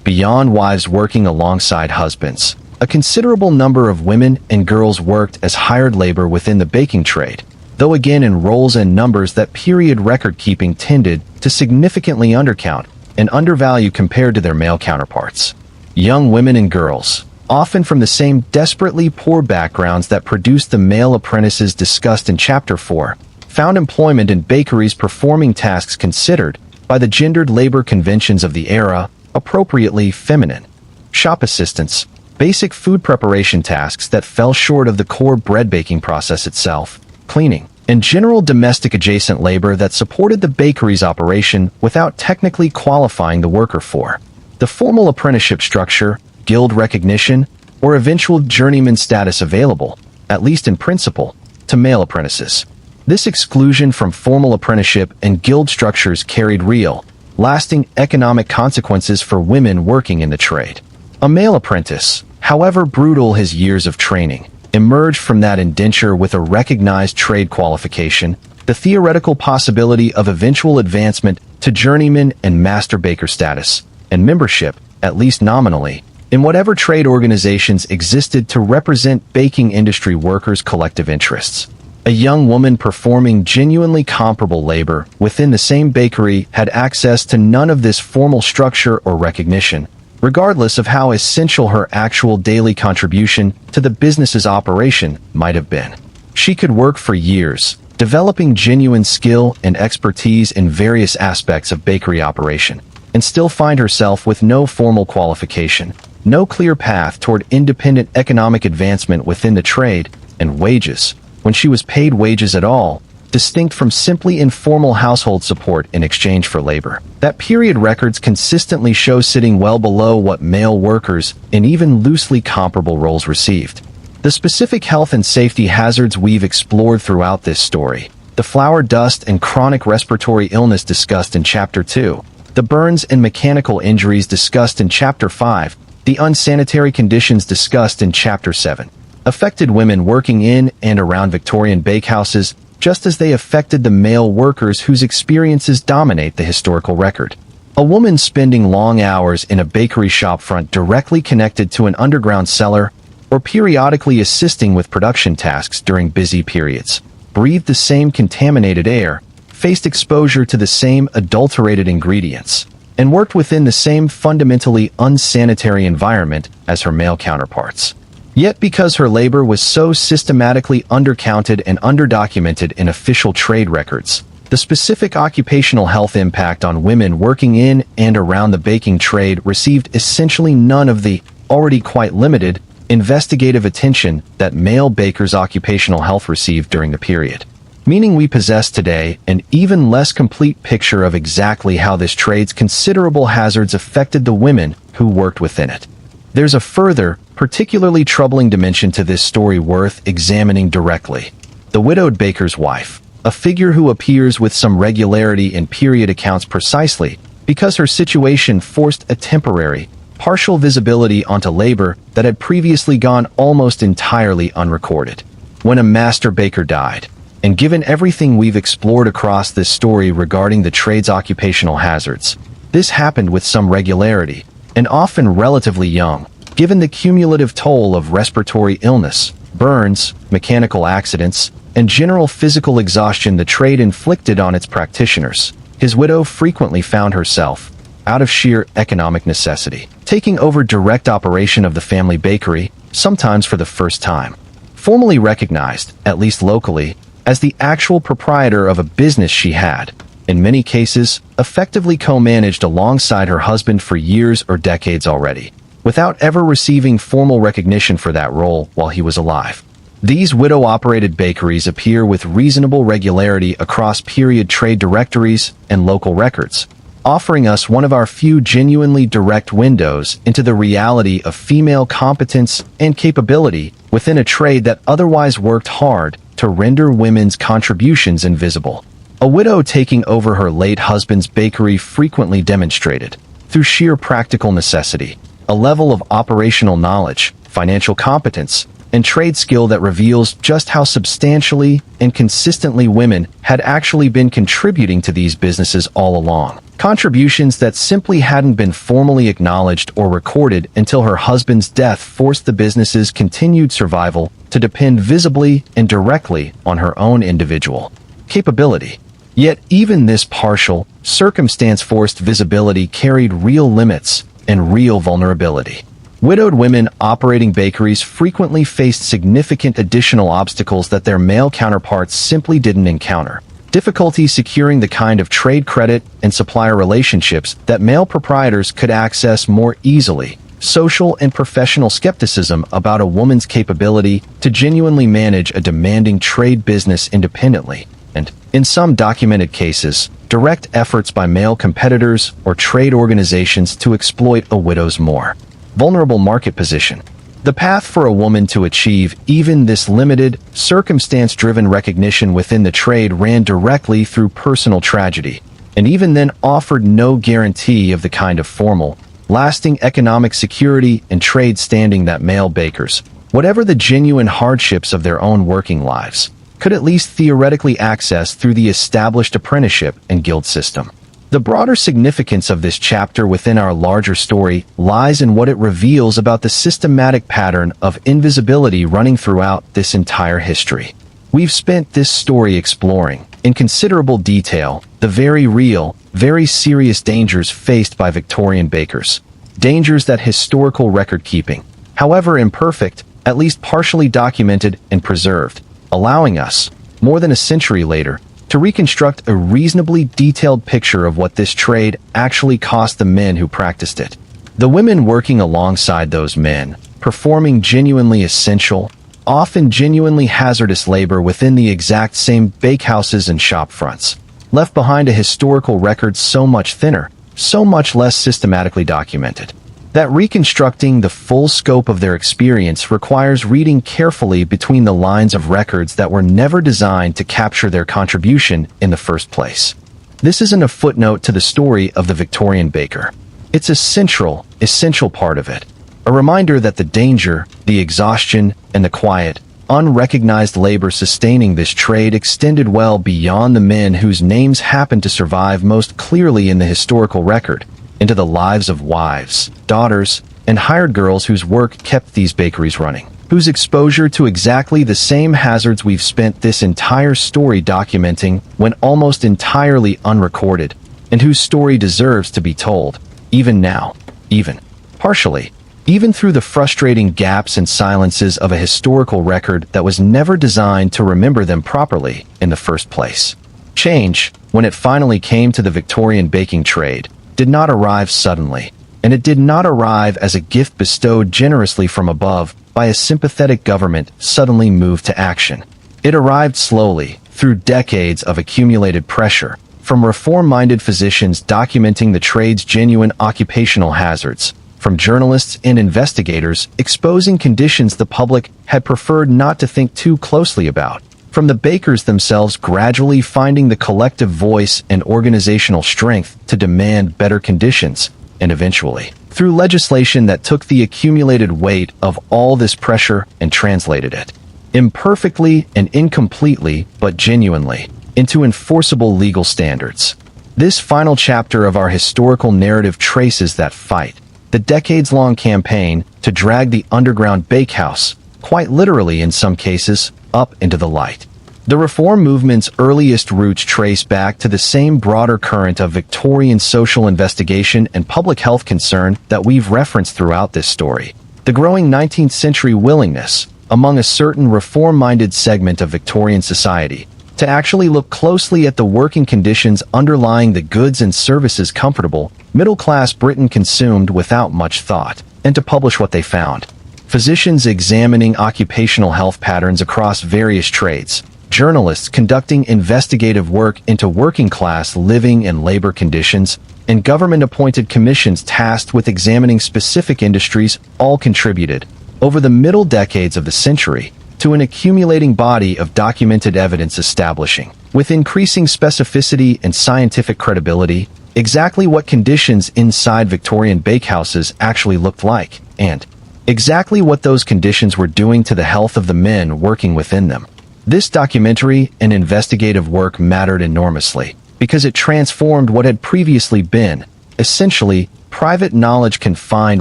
Beyond wives working alongside husbands, a considerable number of women and girls worked as hired labor within the baking trade, though again in roles and numbers that period record-keeping tended to significantly undercount and undervalue compared to their male counterparts. Young women and girls, often from the same desperately poor backgrounds that produced the male apprentices discussed in Chapter 4, found employment in bakeries performing tasks considered, by the gendered labor conventions of the era, appropriately feminine. Shop assistants, basic food preparation tasks that fell short of the core bread baking process itself, cleaning, and general domestic adjacent labor that supported the bakery's operation without technically qualifying the worker for the formal apprenticeship structure, guild recognition, or eventual journeyman status available, at least in principle, to male apprentices. This exclusion from formal apprenticeship and guild structures carried real, lasting economic consequences for women working in the trade. A male apprentice, however brutal his years of training, emerged from that indenture with a recognized trade qualification, the theoretical possibility of eventual advancement to journeyman and master baker status, and membership, at least nominally, in whatever trade organizations existed to represent baking industry workers' collective interests. A young woman performing genuinely comparable labor within the same bakery had access to none of this formal structure or recognition, regardless of how essential her actual daily contribution to the business's operation might have been. She could work for years, developing genuine skill and expertise in various aspects of bakery operation, and still find herself with no formal qualification, no clear path toward independent economic advancement within the trade, and wages, when she was paid wages at all, distinct from simply informal household support in exchange for labor, that period records consistently show sitting well below what male workers in even loosely comparable roles received. The specific health and safety hazards we've explored throughout this story, the flour dust and chronic respiratory illness discussed in Chapter 2, the burns and mechanical injuries discussed in Chapter 5, the unsanitary conditions discussed in Chapter 7, affected women working in and around Victorian bakehouses just as they affected the male workers whose experiences dominate the historical record. A woman spending long hours in a bakery shopfront directly connected to an underground cellar or periodically assisting with production tasks during busy periods, breathed the same contaminated air, faced exposure to the same adulterated ingredients, and worked within the same fundamentally unsanitary environment as her male counterparts. Yet because her labor was so systematically undercounted and underdocumented in official trade records, the specific occupational health impact on women working in and around the baking trade received essentially none of the, already quite limited, investigative attention that male bakers' occupational health received during the period. Meaning we possess today an even less complete picture of exactly how this trade's considerable hazards affected the women who worked within it. There's a further, particularly troubling dimension to this story worth examining directly. The widowed baker's wife, a figure who appears with some regularity in period accounts precisely because her situation forced a temporary, partial visibility onto labor that had previously gone almost entirely unrecorded. When a master baker died, and given everything we've explored across this story regarding the trade's occupational hazards, this happened with some regularity, and often relatively young, given the cumulative toll of respiratory illness, burns, mechanical accidents, and general physical exhaustion the trade inflicted on its practitioners. His widow frequently found herself, out of sheer economic necessity, taking over direct operation of the family bakery, sometimes for the first time. Formally recognized, at least locally, as the actual proprietor of a business she had, in many cases, effectively co-managed alongside her husband for years or decades already, without ever receiving formal recognition for that role while he was alive. These widow-operated bakeries appear with reasonable regularity across period trade directories and local records, offering us one of our few genuinely direct windows into the reality of female competence and capability within a trade that otherwise worked hard to render women's contributions invisible. A widow taking over her late husband's bakery frequently demonstrated, through sheer practical necessity, a level of operational knowledge, financial competence, and trade skill that reveals just how substantially and consistently women had actually been contributing to these businesses all along. Contributions that simply hadn't been formally acknowledged or recorded until her husband's death forced the business's continued survival to depend visibly and directly on her own individual capability. Yet even this partial, circumstance-forced visibility carried real limits and real vulnerability. Widowed women operating bakeries frequently faced significant additional obstacles that their male counterparts simply didn't encounter. Difficulty securing the kind of trade credit and supplier relationships that male proprietors could access more easily. Social and professional skepticism about a woman's capability to genuinely manage a demanding trade business independently. And, in some documented cases, direct efforts by male competitors or trade organizations to exploit a widow's more vulnerable market position. The path for a woman to achieve even this limited, circumstance-driven recognition within the trade ran directly through personal tragedy, and even then offered no guarantee of the kind of formal, lasting economic security and trade standing that male bakers, whatever the genuine hardships of their own working lives, could at least theoretically access through the established apprenticeship and guild system. The broader significance of this chapter within our larger story lies in what it reveals about the systematic pattern of invisibility running throughout this entire history. We've spent this story exploring, in considerable detail, the very real, very serious dangers faced by Victorian bakers. Dangers that historical record-keeping, however imperfect, at least partially documented and preserved, allowing us, more than a century later, to reconstruct a reasonably detailed picture of what this trade actually cost the men who practiced it. The women working alongside those men, performing genuinely essential, often genuinely hazardous labor within the exact same bakehouses and shop fronts, left behind a historical record so much thinner, so much less systematically documented, that reconstructing the full scope of their experience requires reading carefully between the lines of records that were never designed to capture their contribution in the first place. This isn't a footnote to the story of the Victorian baker. It's a essential part of it. A reminder that the danger, the exhaustion, and the quiet, unrecognized labor sustaining this trade extended well beyond the men whose names happen to survive most clearly in the historical record, into the lives of wives, daughters, and hired girls whose work kept these bakeries running, whose exposure to exactly the same hazards we've spent this entire story documenting went almost entirely unrecorded, and whose story deserves to be told, even now, even partially, even through the frustrating gaps and silences of a historical record that was never designed to remember them properly in the first place. Change, when it finally came to the Victorian baking trade, did not arrive suddenly, and it did not arrive as a gift bestowed generously from above by a sympathetic government suddenly moved to action. It arrived slowly, through decades of accumulated pressure, from reform-minded physicians documenting the trade's genuine occupational hazards, from journalists and investigators exposing conditions the public had preferred not to think too closely about, from the bakers themselves gradually finding the collective voice and organizational strength to demand better conditions, and eventually, through legislation that took the accumulated weight of all this pressure and translated it, imperfectly and incompletely but genuinely, into enforceable legal standards. This final chapter of our historical narrative traces that fight, the decades-long campaign to drag the underground bakehouse, quite literally in some cases, up into the light. The reform movement's earliest roots trace back to the same broader current of Victorian social investigation and public health concern that we've referenced throughout this story. The growing 19th century willingness, among a certain reform-minded segment of Victorian society, to actually look closely at the working conditions underlying the goods and services comfortable, middle-class Britain consumed without much thought, and to publish what they found. Physicians examining occupational health patterns across various trades, journalists conducting investigative work into working-class living and labor conditions, and government-appointed commissions tasked with examining specific industries all contributed, over the middle decades of the century, to an accumulating body of documented evidence establishing, with increasing specificity and scientific credibility, exactly what conditions inside Victorian bakehouses actually looked like, and exactly what those conditions were doing to the health of the men working within them. This documentary and investigative work mattered enormously, because it transformed what had previously been, essentially, private knowledge confined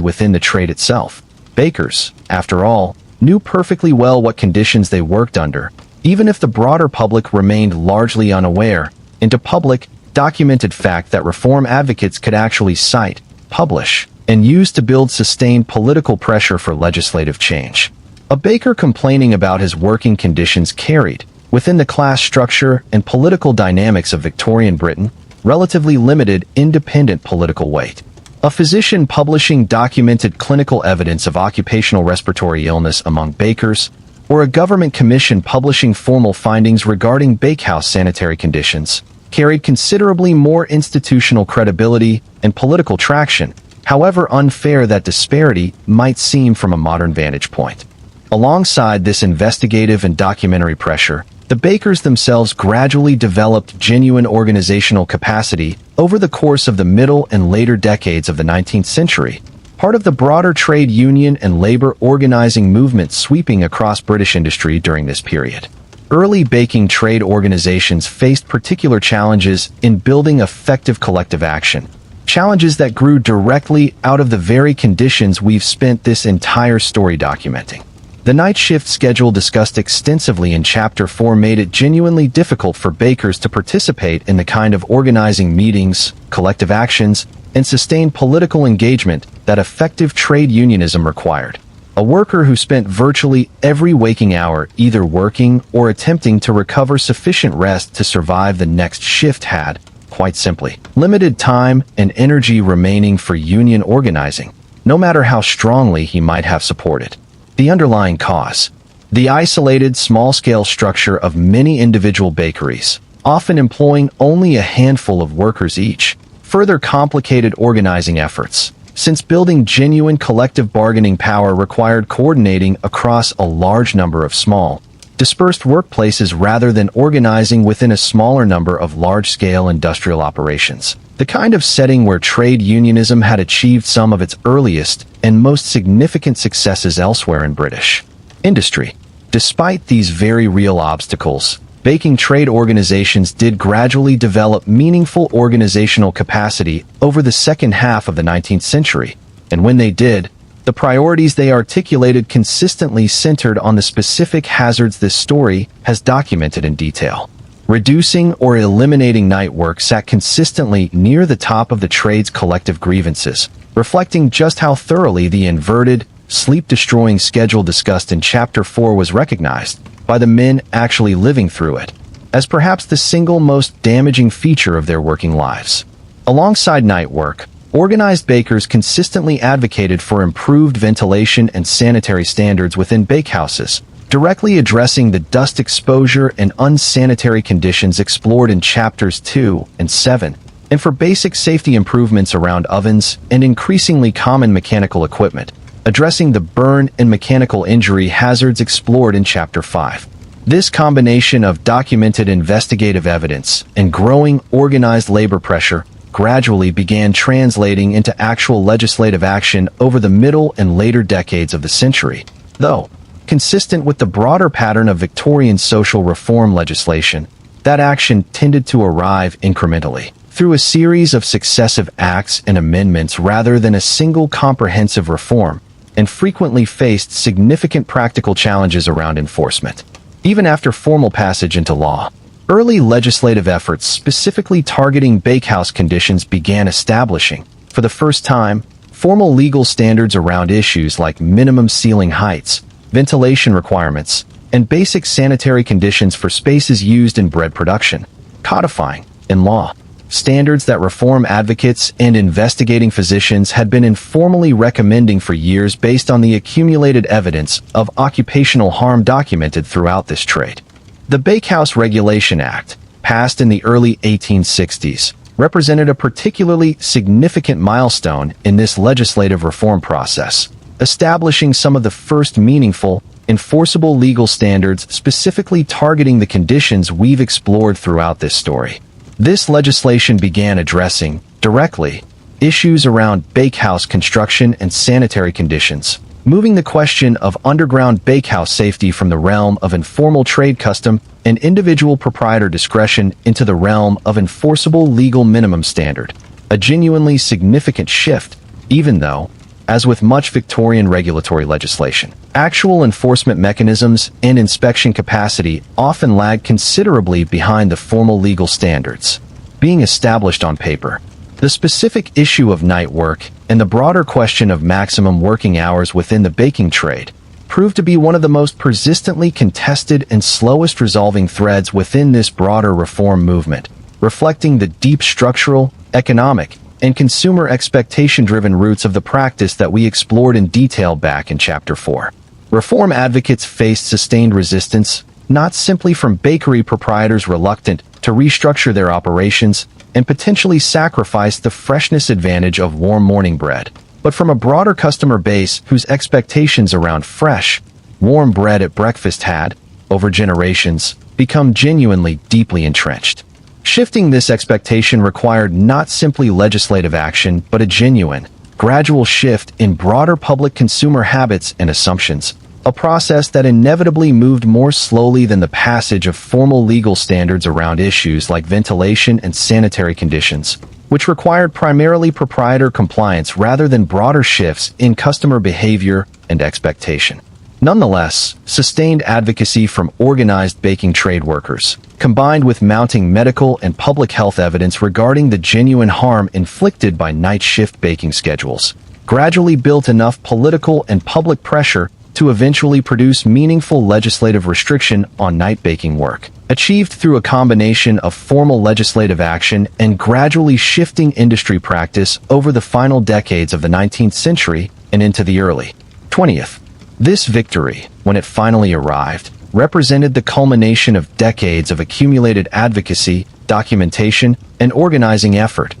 within the trade itself. Bakers, after all, knew perfectly well what conditions they worked under, even if the broader public remained largely unaware, into public, documented fact that reform advocates could actually cite, publish, and use to build sustained political pressure for legislative change. A baker complaining about his working conditions carried, within the class structure and political dynamics of Victorian Britain, relatively limited independent political weight. A physician publishing documented clinical evidence of occupational respiratory illness among bakers, or a government commission publishing formal findings regarding bakehouse sanitary conditions, carried considerably more institutional credibility and political traction, however unfair that disparity might seem from a modern vantage point. Alongside this investigative and documentary pressure, the bakers themselves gradually developed genuine organizational capacity over the course of the middle and later decades of the 19th century, part of the broader trade union and labor organizing movement sweeping across British industry during this period. Early baking trade organizations faced particular challenges in building effective collective action, challenges that grew directly out of the very conditions we've spent this entire story documenting. The night shift schedule discussed extensively in Chapter 4 made it genuinely difficult for bakers to participate in the kind of organizing meetings, collective actions, and sustained political engagement that effective trade unionism required. A worker who spent virtually every waking hour either working or attempting to recover sufficient rest to survive the next shift had, quite simply, limited time and energy remaining for union organizing, no matter how strongly he might have supported. The underlying cause: the isolated, small-scale structure of many individual bakeries, often employing only a handful of workers each, further complicated organizing efforts, since building genuine collective bargaining power required coordinating across a large number of small, dispersed workplaces rather than organizing within a smaller number of large-scale industrial operations. the kind of setting where trade unionism had achieved some of its earliest and most significant successes elsewhere in British industry. Despite these very real obstacles, baking trade organizations did gradually develop meaningful organizational capacity over the second half of the 19th century, and when they did, the priorities they articulated consistently centered on the specific hazards this story has documented in detail. Reducing or eliminating night work sat consistently near the top of the trade's collective grievances, reflecting just how thoroughly the inverted, sleep-destroying schedule discussed in Chapter 4 was recognized by the men actually living through it, as perhaps the single most damaging feature of their working lives. Alongside night work, organized bakers consistently advocated for improved ventilation and sanitary standards within bakehouses, directly addressing the dust exposure and unsanitary conditions explored in Chapters 2 and 7, and for basic safety improvements around ovens and increasingly common mechanical equipment, addressing the burn and mechanical injury hazards explored in Chapter 5. This combination of documented investigative evidence and growing organized labor pressure gradually began translating into actual legislative action over the middle and later decades of the century, though, consistent with the broader pattern of Victorian social reform legislation, that action tended to arrive incrementally, through a series of successive acts and amendments rather than a single comprehensive reform, and frequently faced significant practical challenges around enforcement. Even after formal passage into law, early legislative efforts specifically targeting bakehouse conditions began establishing, for the first time, formal legal standards around issues like minimum ceiling heights, ventilation requirements, and basic sanitary conditions for spaces used in bread production, codifying, in law, standards that reform advocates and investigating physicians had been informally recommending for years based on the accumulated evidence of occupational harm documented throughout this trade. The Bakehouse Regulation Act, passed in the early 1860s, represented a particularly significant milestone in this legislative reform process, establishing some of the first meaningful, enforceable legal standards specifically targeting the conditions we've explored throughout this story. This legislation began addressing, directly, issues around bakehouse construction and sanitary conditions, moving the question of underground bakehouse safety from the realm of informal trade custom and individual proprietor discretion into the realm of enforceable legal minimum standard, a genuinely significant shift, even though, as with much Victorian regulatory legislation, actual enforcement mechanisms and inspection capacity often lag considerably behind the formal legal standards being established on paper. The specific issue of night work and the broader question of maximum working hours within the baking trade proved to be one of the most persistently contested and slowest resolving threads within this broader reform movement, reflecting the deep structural, economic, and consumer expectation-driven roots of the practice that we explored in detail back in Chapter 4. Reform advocates faced sustained resistance, not simply from bakery proprietors reluctant to restructure their operations and potentially sacrifice the freshness advantage of warm morning bread, but from a broader customer base whose expectations around fresh, warm bread at breakfast had, over generations, become genuinely deeply entrenched. Shifting this expectation required not simply legislative action, but a genuine, gradual shift in broader public consumer habits and assumptions, a process that inevitably moved more slowly than the passage of formal legal standards around issues like ventilation and sanitary conditions, which required primarily proprietor compliance rather than broader shifts in customer behavior and expectation. Nonetheless, sustained advocacy from organized baking trade workers, combined with mounting medical and public health evidence regarding the genuine harm inflicted by night shift baking schedules, gradually built enough political and public pressure to eventually produce meaningful legislative restriction on night baking work, achieved through a combination of formal legislative action and gradually shifting industry practice over the final decades of the 19th century and into the early 20th. This victory, when it finally arrived, represented the culmination of decades of accumulated advocacy, documentation, and organizing effort,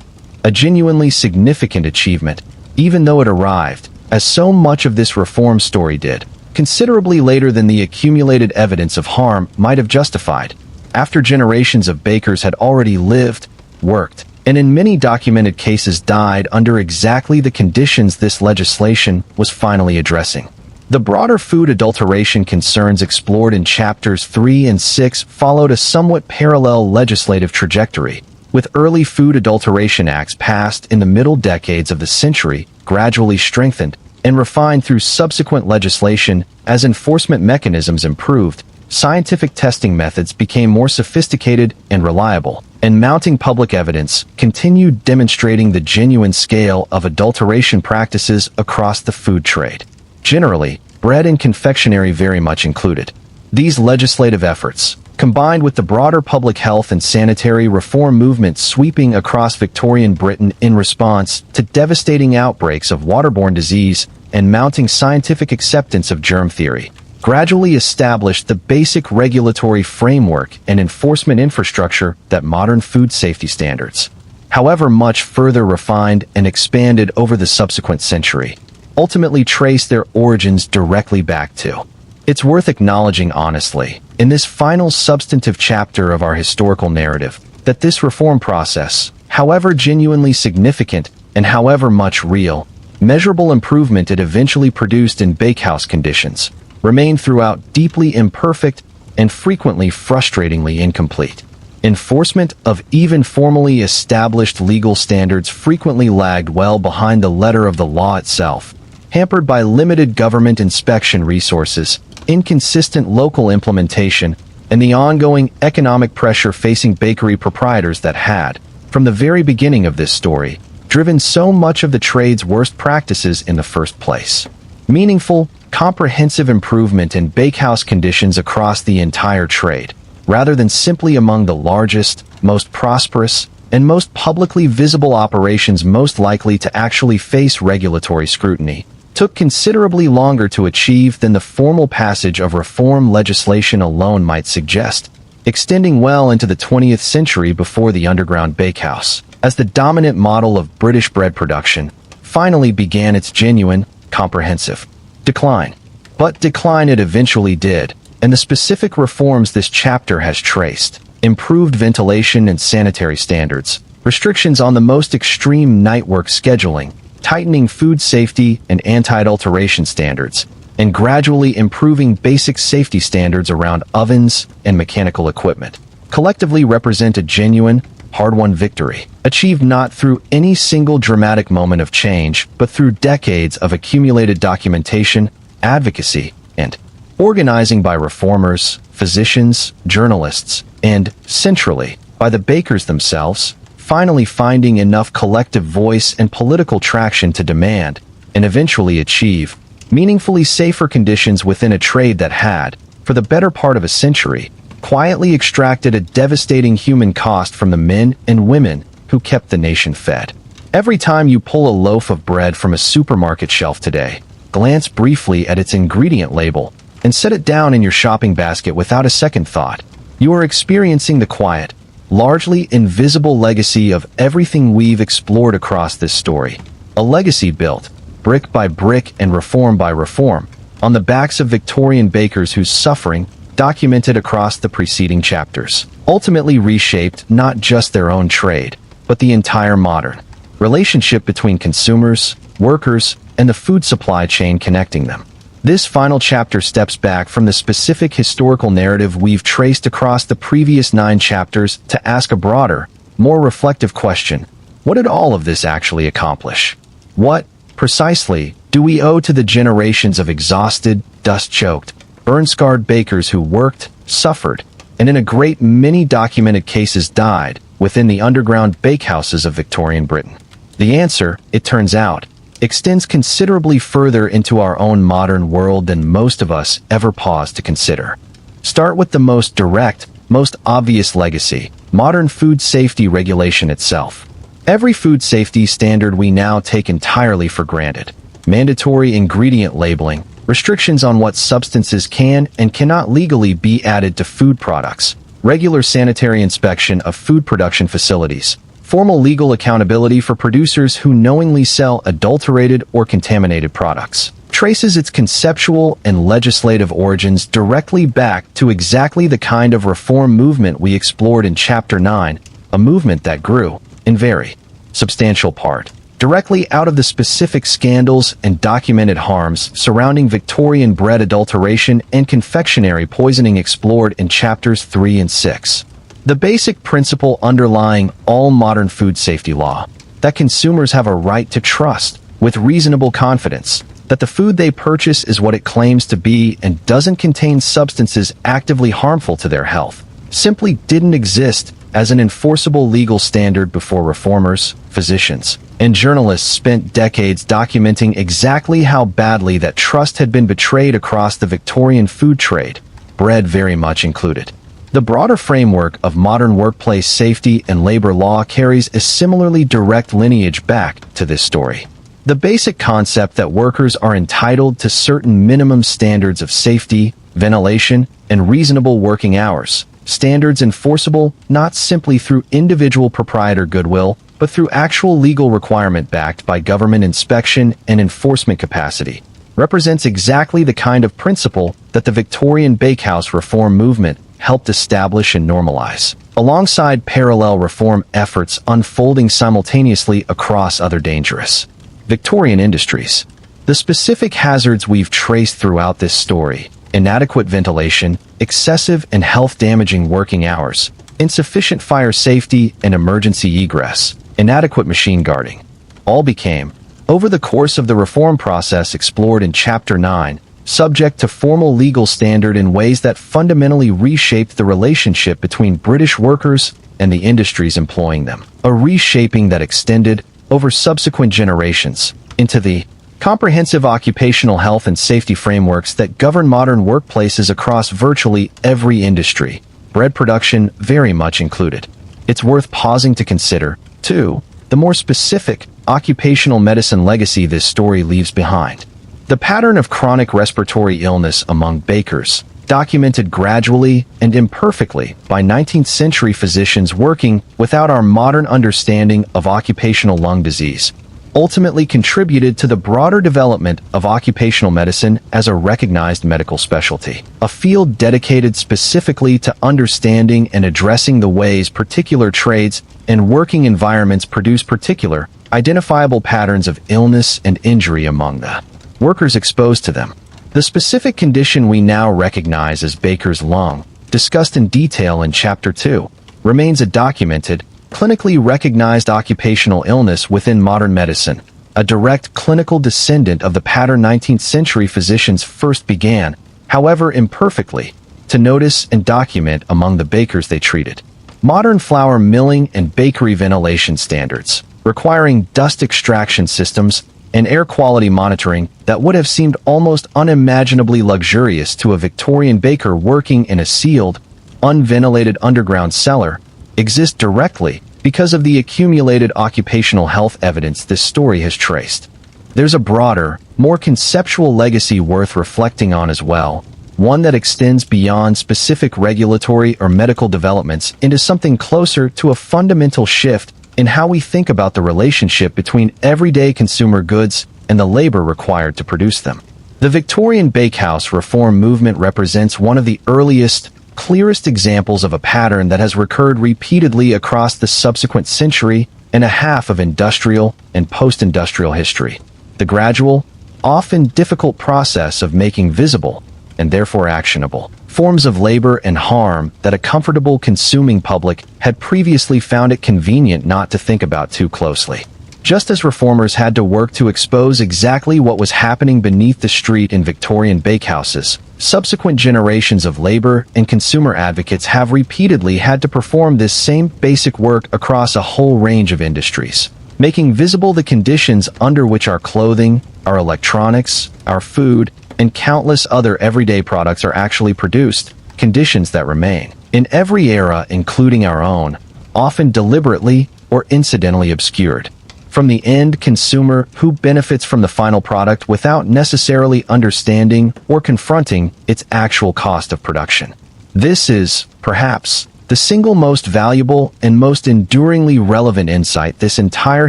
a genuinely significant achievement, even though it arrived, as so much of this reform story did, considerably later than the accumulated evidence of harm might have justified, after generations of bakers had already lived, worked, and in many documented cases died under exactly the conditions this legislation was finally addressing. The broader food adulteration concerns explored in chapters 3 and 6 followed a somewhat parallel legislative trajectory, with early food adulteration acts passed in the middle decades of the century gradually strengthened and refined through subsequent legislation as enforcement mechanisms improved, scientific testing methods became more sophisticated and reliable, and mounting public evidence continued demonstrating the genuine scale of adulteration practices across the food trade. Generally, bread and confectionery very much included. These legislative efforts, combined with the broader public health and sanitary reform movement sweeping across Victorian Britain in response to devastating outbreaks of waterborne disease and mounting scientific acceptance of germ theory, gradually established the basic regulatory framework and enforcement infrastructure that modern food safety standards, however much further refined and expanded over the subsequent century, ultimately trace their origins directly back to. It's worth acknowledging honestly, in this final substantive chapter of our historical narrative, that this reform process, however genuinely significant and however much real, measurable improvement it eventually produced in bakehouse conditions, remained throughout deeply imperfect and frequently frustratingly incomplete. Enforcement of even formally established legal standards frequently lagged well behind the letter of the law itself, hampered by limited government inspection resources, inconsistent local implementation, and the ongoing economic pressure facing bakery proprietors that had, from the very beginning of this story, driven so much of the trade's worst practices in the first place. Meaningful, comprehensive improvement in bakehouse conditions across the entire trade, rather than simply among the largest, most prosperous, and most publicly visible operations most likely to actually face regulatory scrutiny, took considerably longer to achieve than the formal passage of reform legislation alone might suggest, extending well into the 20th century before the underground bakehouse, as the dominant model of British bread production, finally began its genuine, comprehensive decline. But decline it eventually did, and the specific reforms this chapter has traced, improved ventilation and sanitary standards, restrictions on the most extreme night work scheduling, tightening food safety and anti-adulteration standards, and gradually improving basic safety standards around ovens and mechanical equipment, collectively represent a genuine, hard-won victory, achieved not through any single dramatic moment of change, but through decades of accumulated documentation, advocacy, and organizing by reformers, physicians, journalists, and, centrally, by the bakers themselves, finally finding enough collective voice and political traction to demand, and eventually achieve, meaningfully safer conditions within a trade that had, for the better part of a century, quietly extracted a devastating human cost from the men and women who kept the nation fed. Every time you pull a loaf of bread from a supermarket shelf today, glance briefly at its ingredient label and set it down in your shopping basket without a second thought. You are experiencing the quiet, largely invisible legacy of everything we've explored across this story. A legacy built, brick by brick and reform by reform, on the backs of Victorian bakers whose suffering, documented across the preceding chapters, ultimately reshaped not just their own trade, but the entire modern relationship between consumers, workers, and the food supply chain connecting them. This final chapter steps back from the specific historical narrative we've traced across the previous 9 chapters to ask a broader, more reflective question. What did all of this actually accomplish? What, precisely, do we owe to the generations of exhausted, dust-choked, burn-scarred bakers who worked, suffered, and in a great many documented cases died within the underground bakehouses of Victorian Britain? The answer, it turns out, extends considerably further into our own modern world than most of us ever pause to consider. Start with the most direct, most obvious legacy, modern food safety regulation itself. Every food safety standard we now take entirely for granted. Mandatory ingredient labeling, restrictions on what substances can and cannot legally be added to food products, regular sanitary inspection of food production facilities, formal legal accountability for producers who knowingly sell adulterated or contaminated products, traces its conceptual and legislative origins directly back to exactly the kind of reform movement we explored in Chapter 9, a movement that grew, in very substantial part, directly out of the specific scandals and documented harms surrounding Victorian bread adulteration and confectionery poisoning explored in chapters 3 and 6. The basic principle underlying all modern food safety law, that consumers have a right to trust, with reasonable confidence, that the food they purchase is what it claims to be and doesn't contain substances actively harmful to their health, simply didn't exist as an enforceable legal standard before reformers, physicians, and journalists spent decades documenting exactly how badly that trust had been betrayed across the Victorian food trade, bread very much included. The broader framework of modern workplace safety and labor law carries a similarly direct lineage back to this story. The basic concept that workers are entitled to certain minimum standards of safety, ventilation, and reasonable working hours, standards enforceable not simply through individual proprietor goodwill, but through actual legal requirement backed by government inspection and enforcement capacity, represents exactly the kind of principle that the Victorian bakehouse reform movement helped establish and normalize, alongside parallel reform efforts unfolding simultaneously across other dangerous Victorian industries. The specific hazards we've traced throughout this story, inadequate ventilation, excessive and health-damaging working hours, insufficient fire safety and emergency egress, inadequate machine guarding, all became, over the course of the reform process explored in Chapter 9, subject to formal legal standard in ways that fundamentally reshaped the relationship between British workers and the industries employing them, a reshaping that extended, over subsequent generations, into the comprehensive occupational health and safety frameworks that govern modern workplaces across virtually every industry, bread production very much included. It's worth pausing to consider, too, the more specific, occupational medicine legacy this story leaves behind. The pattern of chronic respiratory illness among bakers, documented gradually and imperfectly by 19th century physicians working without our modern understanding of occupational lung disease, ultimately contributed to the broader development of occupational medicine as a recognized medical specialty, a field dedicated specifically to understanding and addressing the ways particular trades and working environments produce particular, identifiable patterns of illness and injury among the workers exposed to them. The specific condition we now recognize as baker's lung, discussed in detail in Chapter 2, remains a documented, clinically recognized occupational illness within modern medicine, a direct clinical descendant of the pattern 19th century physicians first began, however imperfectly, to notice and document among the bakers they treated. Modern flour milling and bakery ventilation standards, requiring dust extraction systems and air quality monitoring that would have seemed almost unimaginably luxurious to a Victorian baker working in a sealed, unventilated underground cellar, exist directly because of the accumulated occupational health evidence this story has traced. There's a broader, more conceptual legacy worth reflecting on as well, one that extends beyond specific regulatory or medical developments into something closer to a fundamental shift in how we think about the relationship between everyday consumer goods and the labor required to produce them. The Victorian bakehouse reform movement represents one of the earliest, clearest examples of a pattern that has recurred repeatedly across the subsequent century and a half of industrial and post-industrial history. The gradual, often difficult process of making visible, and therefore actionable, forms of labor and harm that a comfortable consuming public had previously found it convenient not to think about too closely. Just as reformers had to work to expose exactly what was happening beneath the street in Victorian bakehouses, subsequent generations of labor and consumer advocates have repeatedly had to perform this same basic work across a whole range of industries, making visible the conditions under which our clothing, our electronics, our food, and countless other everyday products are actually produced, conditions that remain, in every era including our own, often deliberately or incidentally obscured from the end consumer who benefits from the final product without necessarily understanding or confronting its actual cost of production. This is, perhaps, the single most valuable and most enduringly relevant insight this entire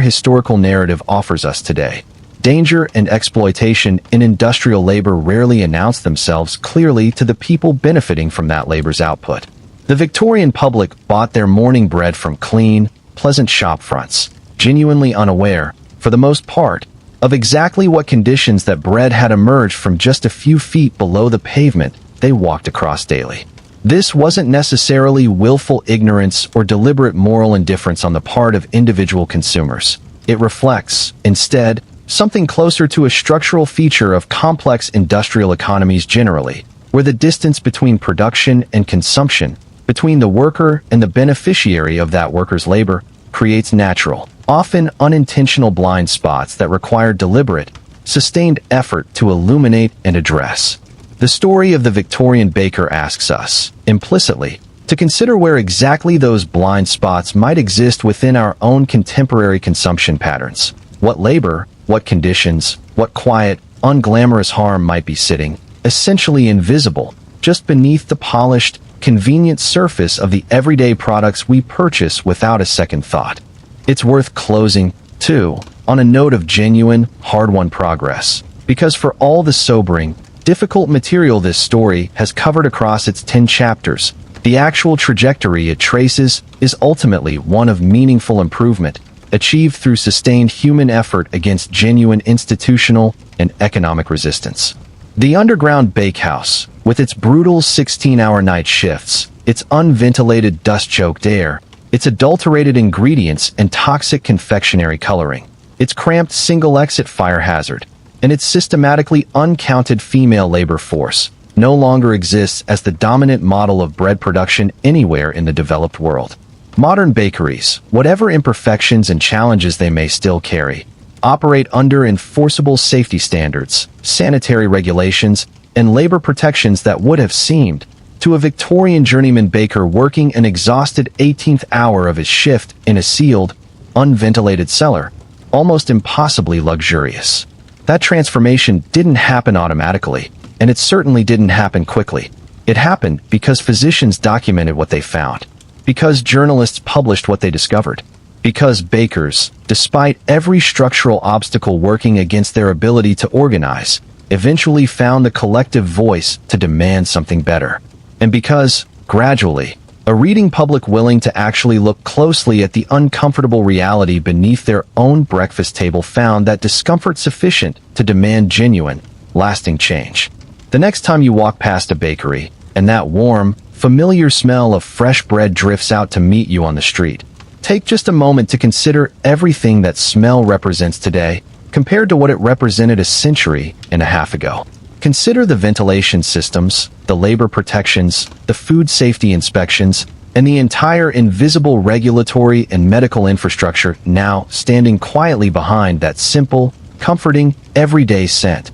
historical narrative offers us today. Danger and exploitation in industrial labor rarely announce themselves clearly to the people benefiting from that labor's output. The Victorian public bought their morning bread from clean, pleasant shop fronts, genuinely unaware, for the most part, of exactly what conditions that bread had emerged from just a few feet below the pavement they walked across daily. This wasn't necessarily willful ignorance or deliberate moral indifference on the part of individual consumers. It reflects, instead, something closer to a structural feature of complex industrial economies generally, where the distance between production and consumption, between the worker and the beneficiary of that worker's labor, creates natural, often unintentional blind spots that require deliberate, sustained effort to illuminate and address. The story of the Victorian baker asks us, implicitly, to consider where exactly those blind spots might exist within our own contemporary consumption patterns. What labor, what conditions, what quiet, unglamorous harm might be sitting, essentially invisible, just beneath the polished, convenient surface of the everyday products we purchase without a second thought. It's worth closing, too, on a note of genuine, hard-won progress, because for all the sobering, difficult material this story has covered across its 10 chapters, the actual trajectory it traces is ultimately one of meaningful improvement, achieved through sustained human effort against genuine institutional and economic resistance. The underground bakehouse, with its brutal 16-hour night shifts, its unventilated dust-choked air, its adulterated ingredients and toxic confectionery coloring, its cramped single-exit fire hazard, and its systematically uncounted female labor force, no longer exists as the dominant model of bread production anywhere in the developed world. Modern bakeries, whatever imperfections and challenges they may still carry, operate under enforceable safety standards, sanitary regulations, and labor protections that would have seemed, to a Victorian journeyman baker working an exhausted 18th hour of his shift in a sealed, unventilated cellar, almost impossibly luxurious. That transformation didn't happen automatically, and it certainly didn't happen quickly. It happened because physicians documented what they found, because journalists published what they discovered, because bakers, despite every structural obstacle working against their ability to organize, eventually found the collective voice to demand something better, and because, gradually, a reading public willing to actually look closely at the uncomfortable reality beneath their own breakfast table found that discomfort sufficient to demand genuine, lasting change. The next time you walk past a bakery, and that warm, familiar smell of fresh bread drifts out to meet you on the street, take just a moment to consider everything that smell represents today compared to what it represented a century and a half ago. Consider the ventilation systems, the labor protections, the food safety inspections, and the entire invisible regulatory and medical infrastructure now standing quietly behind that simple, comforting, everyday scent.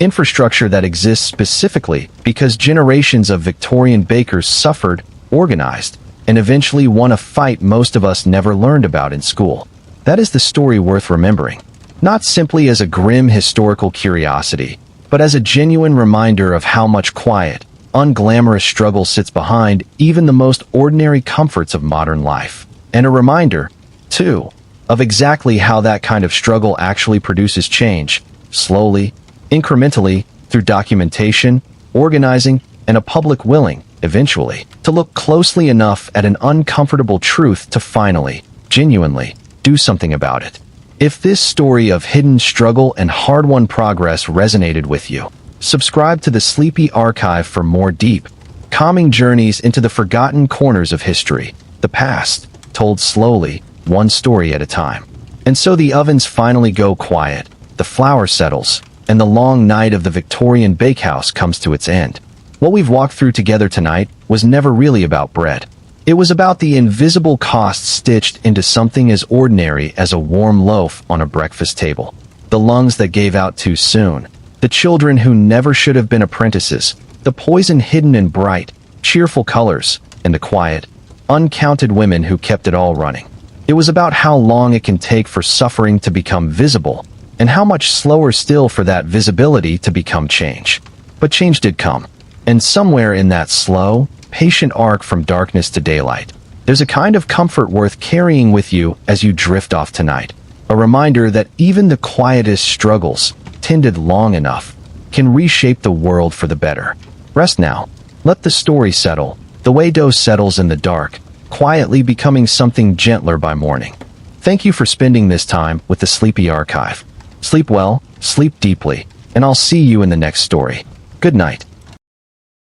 Infrastructure that exists specifically because generations of Victorian bakers suffered, organized, and eventually won a fight most of us never learned about in school. That is the story worth remembering, not simply as a grim historical curiosity, but as a genuine reminder of how much quiet, unglamorous struggle sits behind even the most ordinary comforts of modern life. And a reminder, too, of exactly how that kind of struggle actually produces change, slowly, incrementally, through documentation, organizing, and a public willing, eventually, to look closely enough at an uncomfortable truth to finally, genuinely, do something about it. If this story of hidden struggle and hard-won progress resonated with you, subscribe to the Sleepy Archive for more deep, calming journeys into the forgotten corners of history, the past, told slowly, one story at a time. And so the ovens finally go quiet, the flour settles, and the long night of the Victorian bakehouse comes to its end. What we've walked through together tonight was never really about bread. It was about the invisible costs stitched into something as ordinary as a warm loaf on a breakfast table, the lungs that gave out too soon, the children who never should have been apprentices, the poison hidden in bright, cheerful colors, and the quiet, uncounted women who kept it all running. It was about how long it can take for suffering to become visible, and how much slower still for that visibility to become change. But change did come, and somewhere in that slow, patient arc from darkness to daylight, there's a kind of comfort worth carrying with you as you drift off tonight. A reminder that even the quietest struggles, tended long enough, can reshape the world for the better. Rest now. Let the story settle, the way dough settles in the dark, quietly becoming something gentler by morning. Thank you for spending this time with the Sleepy Archive. Sleep well, sleep deeply, and I'll see you in the next story. Good night.